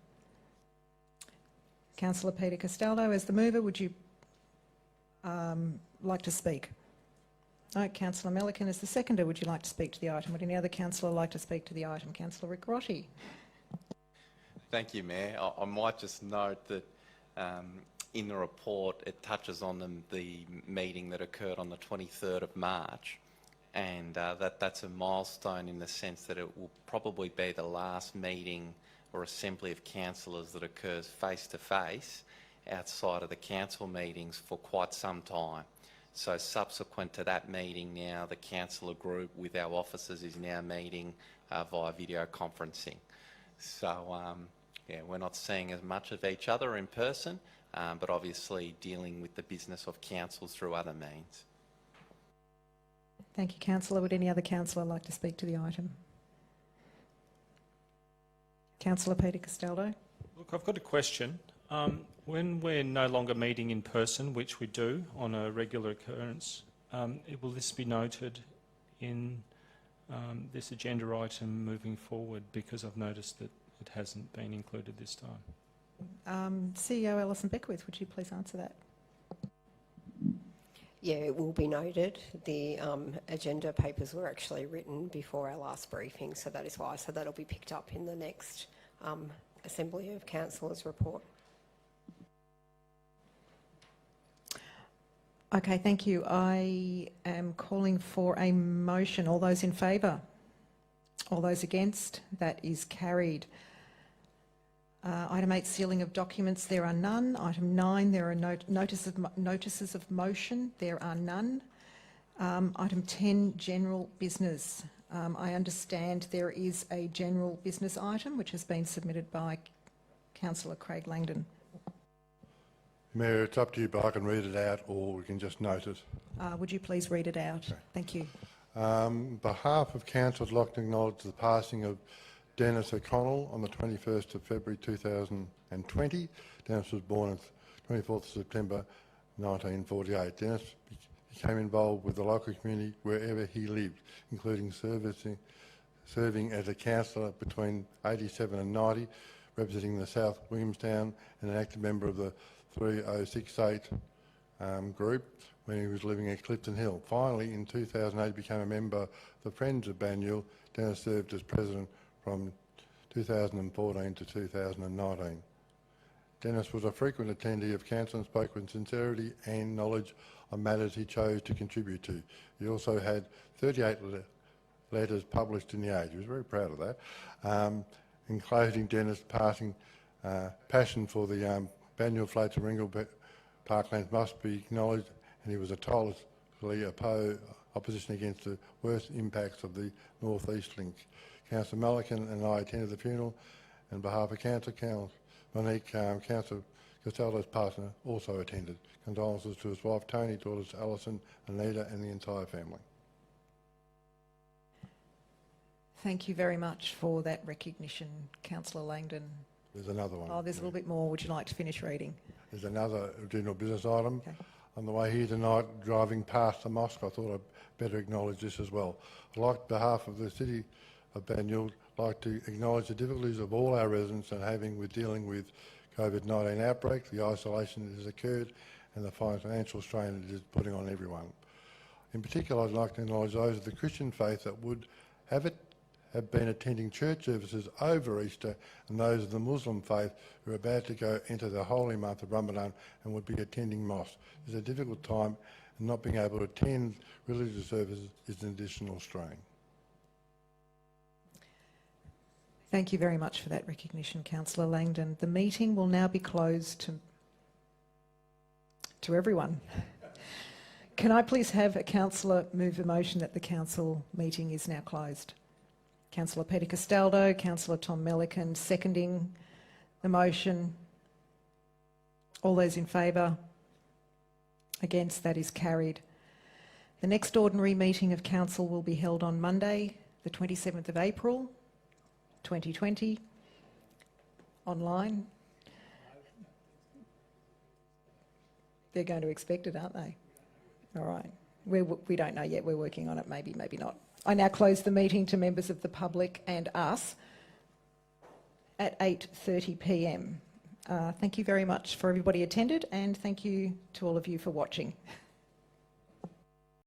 Councillor Peter Castaldo, as the mover, would you like to speak? No. Councillor Melican, as the seconder, would you like to speak to the item? Would any other councillor like to speak to the item? Councillor Rick Garotti. Thank you, Mayor. I might just note that in the report it touches on the meeting that occurred on the 23rd of March, and that's a milestone in the sense that it will probably be the last meeting or assembly of councillors that occurs face-to-face outside of the council meetings for quite some time. So subsequent to that meeting now, the councillor group with our officers is now meeting via video conferencing. So yeah, we're not seeing as much of each other in person, but obviously dealing with the business of councils through other means. Thank you, Councillor. Would any other councillor like to speak to the item? Councillor Peter Castaldo. Look, I've got a question. When we're no longer meeting in person, which we do on a regular occurrence, will this be noted in this agenda item moving forward? Because I've noticed that it hasn't been included this time. CEO Alison Beckwith, would you please answer that? Yeah, it will be noted. The agenda papers were actually written before our last briefing, so that is why. So that'll be picked up in the next Assembly of Councillors report. Okay, thank you. I am calling for a motion. All those in favour? All those against? That is carried. Item 8, sealing of documents. There are none. Item 9, there are notices of motion. There are none. Item 10, general business. I understand there is a general business item which has been submitted by Councillor Craig Langdon. Mayor, it's up to you, but I can read it out or we can just note it. Would you please read it out? Okay. Thank you. On behalf of Council, I'd like to acknowledge the passing of Dennis O'Connell on the 21st of February 2020. Dennis was born on 24th of September 1948. Dennis became involved with the local community wherever he lived, including serving as a councillor between 87 and 90, representing the South Williamstown, and an active member of the 3068 group when he was living at Clifton Hill. Finally, in 2008, he became a member of the Friends of Banyule. Dennis served as president from 2014 to 2019. Dennis was a frequent attendee of council and spoke with sincerity and knowledge on matters he chose to contribute to. He also had 38 letters published in The Age. He was very proud of that. In closing, Dennis' passion for the Banyule Flats and Ringle Parklands must be acknowledged, and he was a tirelessly opposition against the worst impacts of the North East Link. Councillor Mullican and I attended the funeral. On behalf of Councillor Monique, Councillor Costello's partner, also attended. Condolences to his wife Tony, daughters Alison, Anita and the entire family. Thank you very much for that recognition, Councillor Langdon. There's another one. Oh, there's a little bit more. Would you like to finish reading? There's another general business item. Okay. On the way here tonight, driving past the mosque, I thought I'd better acknowledge this as well. I'd like, on behalf of the City of Banyule, like to acknowledge the difficulties of all our residents and dealing with COVID-19 outbreak, the isolation that has occurred and the financial strain it is putting on everyone. In particular, I'd like to acknowledge those of the Christian faith that would have been attending church services over Easter, and those of the Muslim faith who are about to go into the holy month of Ramadan and would be attending mosque. It's a difficult time, and not being able to attend religious services is an additional strain. Thank you very much for that recognition, Councillor Langdon. The meeting will now be closed to everyone. Can I please have a councillor move a motion that the council meeting is now closed? Councillor Peter Castaldo, Councillor Tom Mullican seconding the motion. All those in favour? Against? That is carried. The next ordinary meeting of council will be held on Monday, the 27th of April, 2020, online. They're going to expect it, aren't they? All right. We don't know yet. We're working on it. Maybe, maybe not. I now close the meeting to members of the public and us at 8:30 p.m. Thank you very much for everybody attended, and thank you to all of you for watching.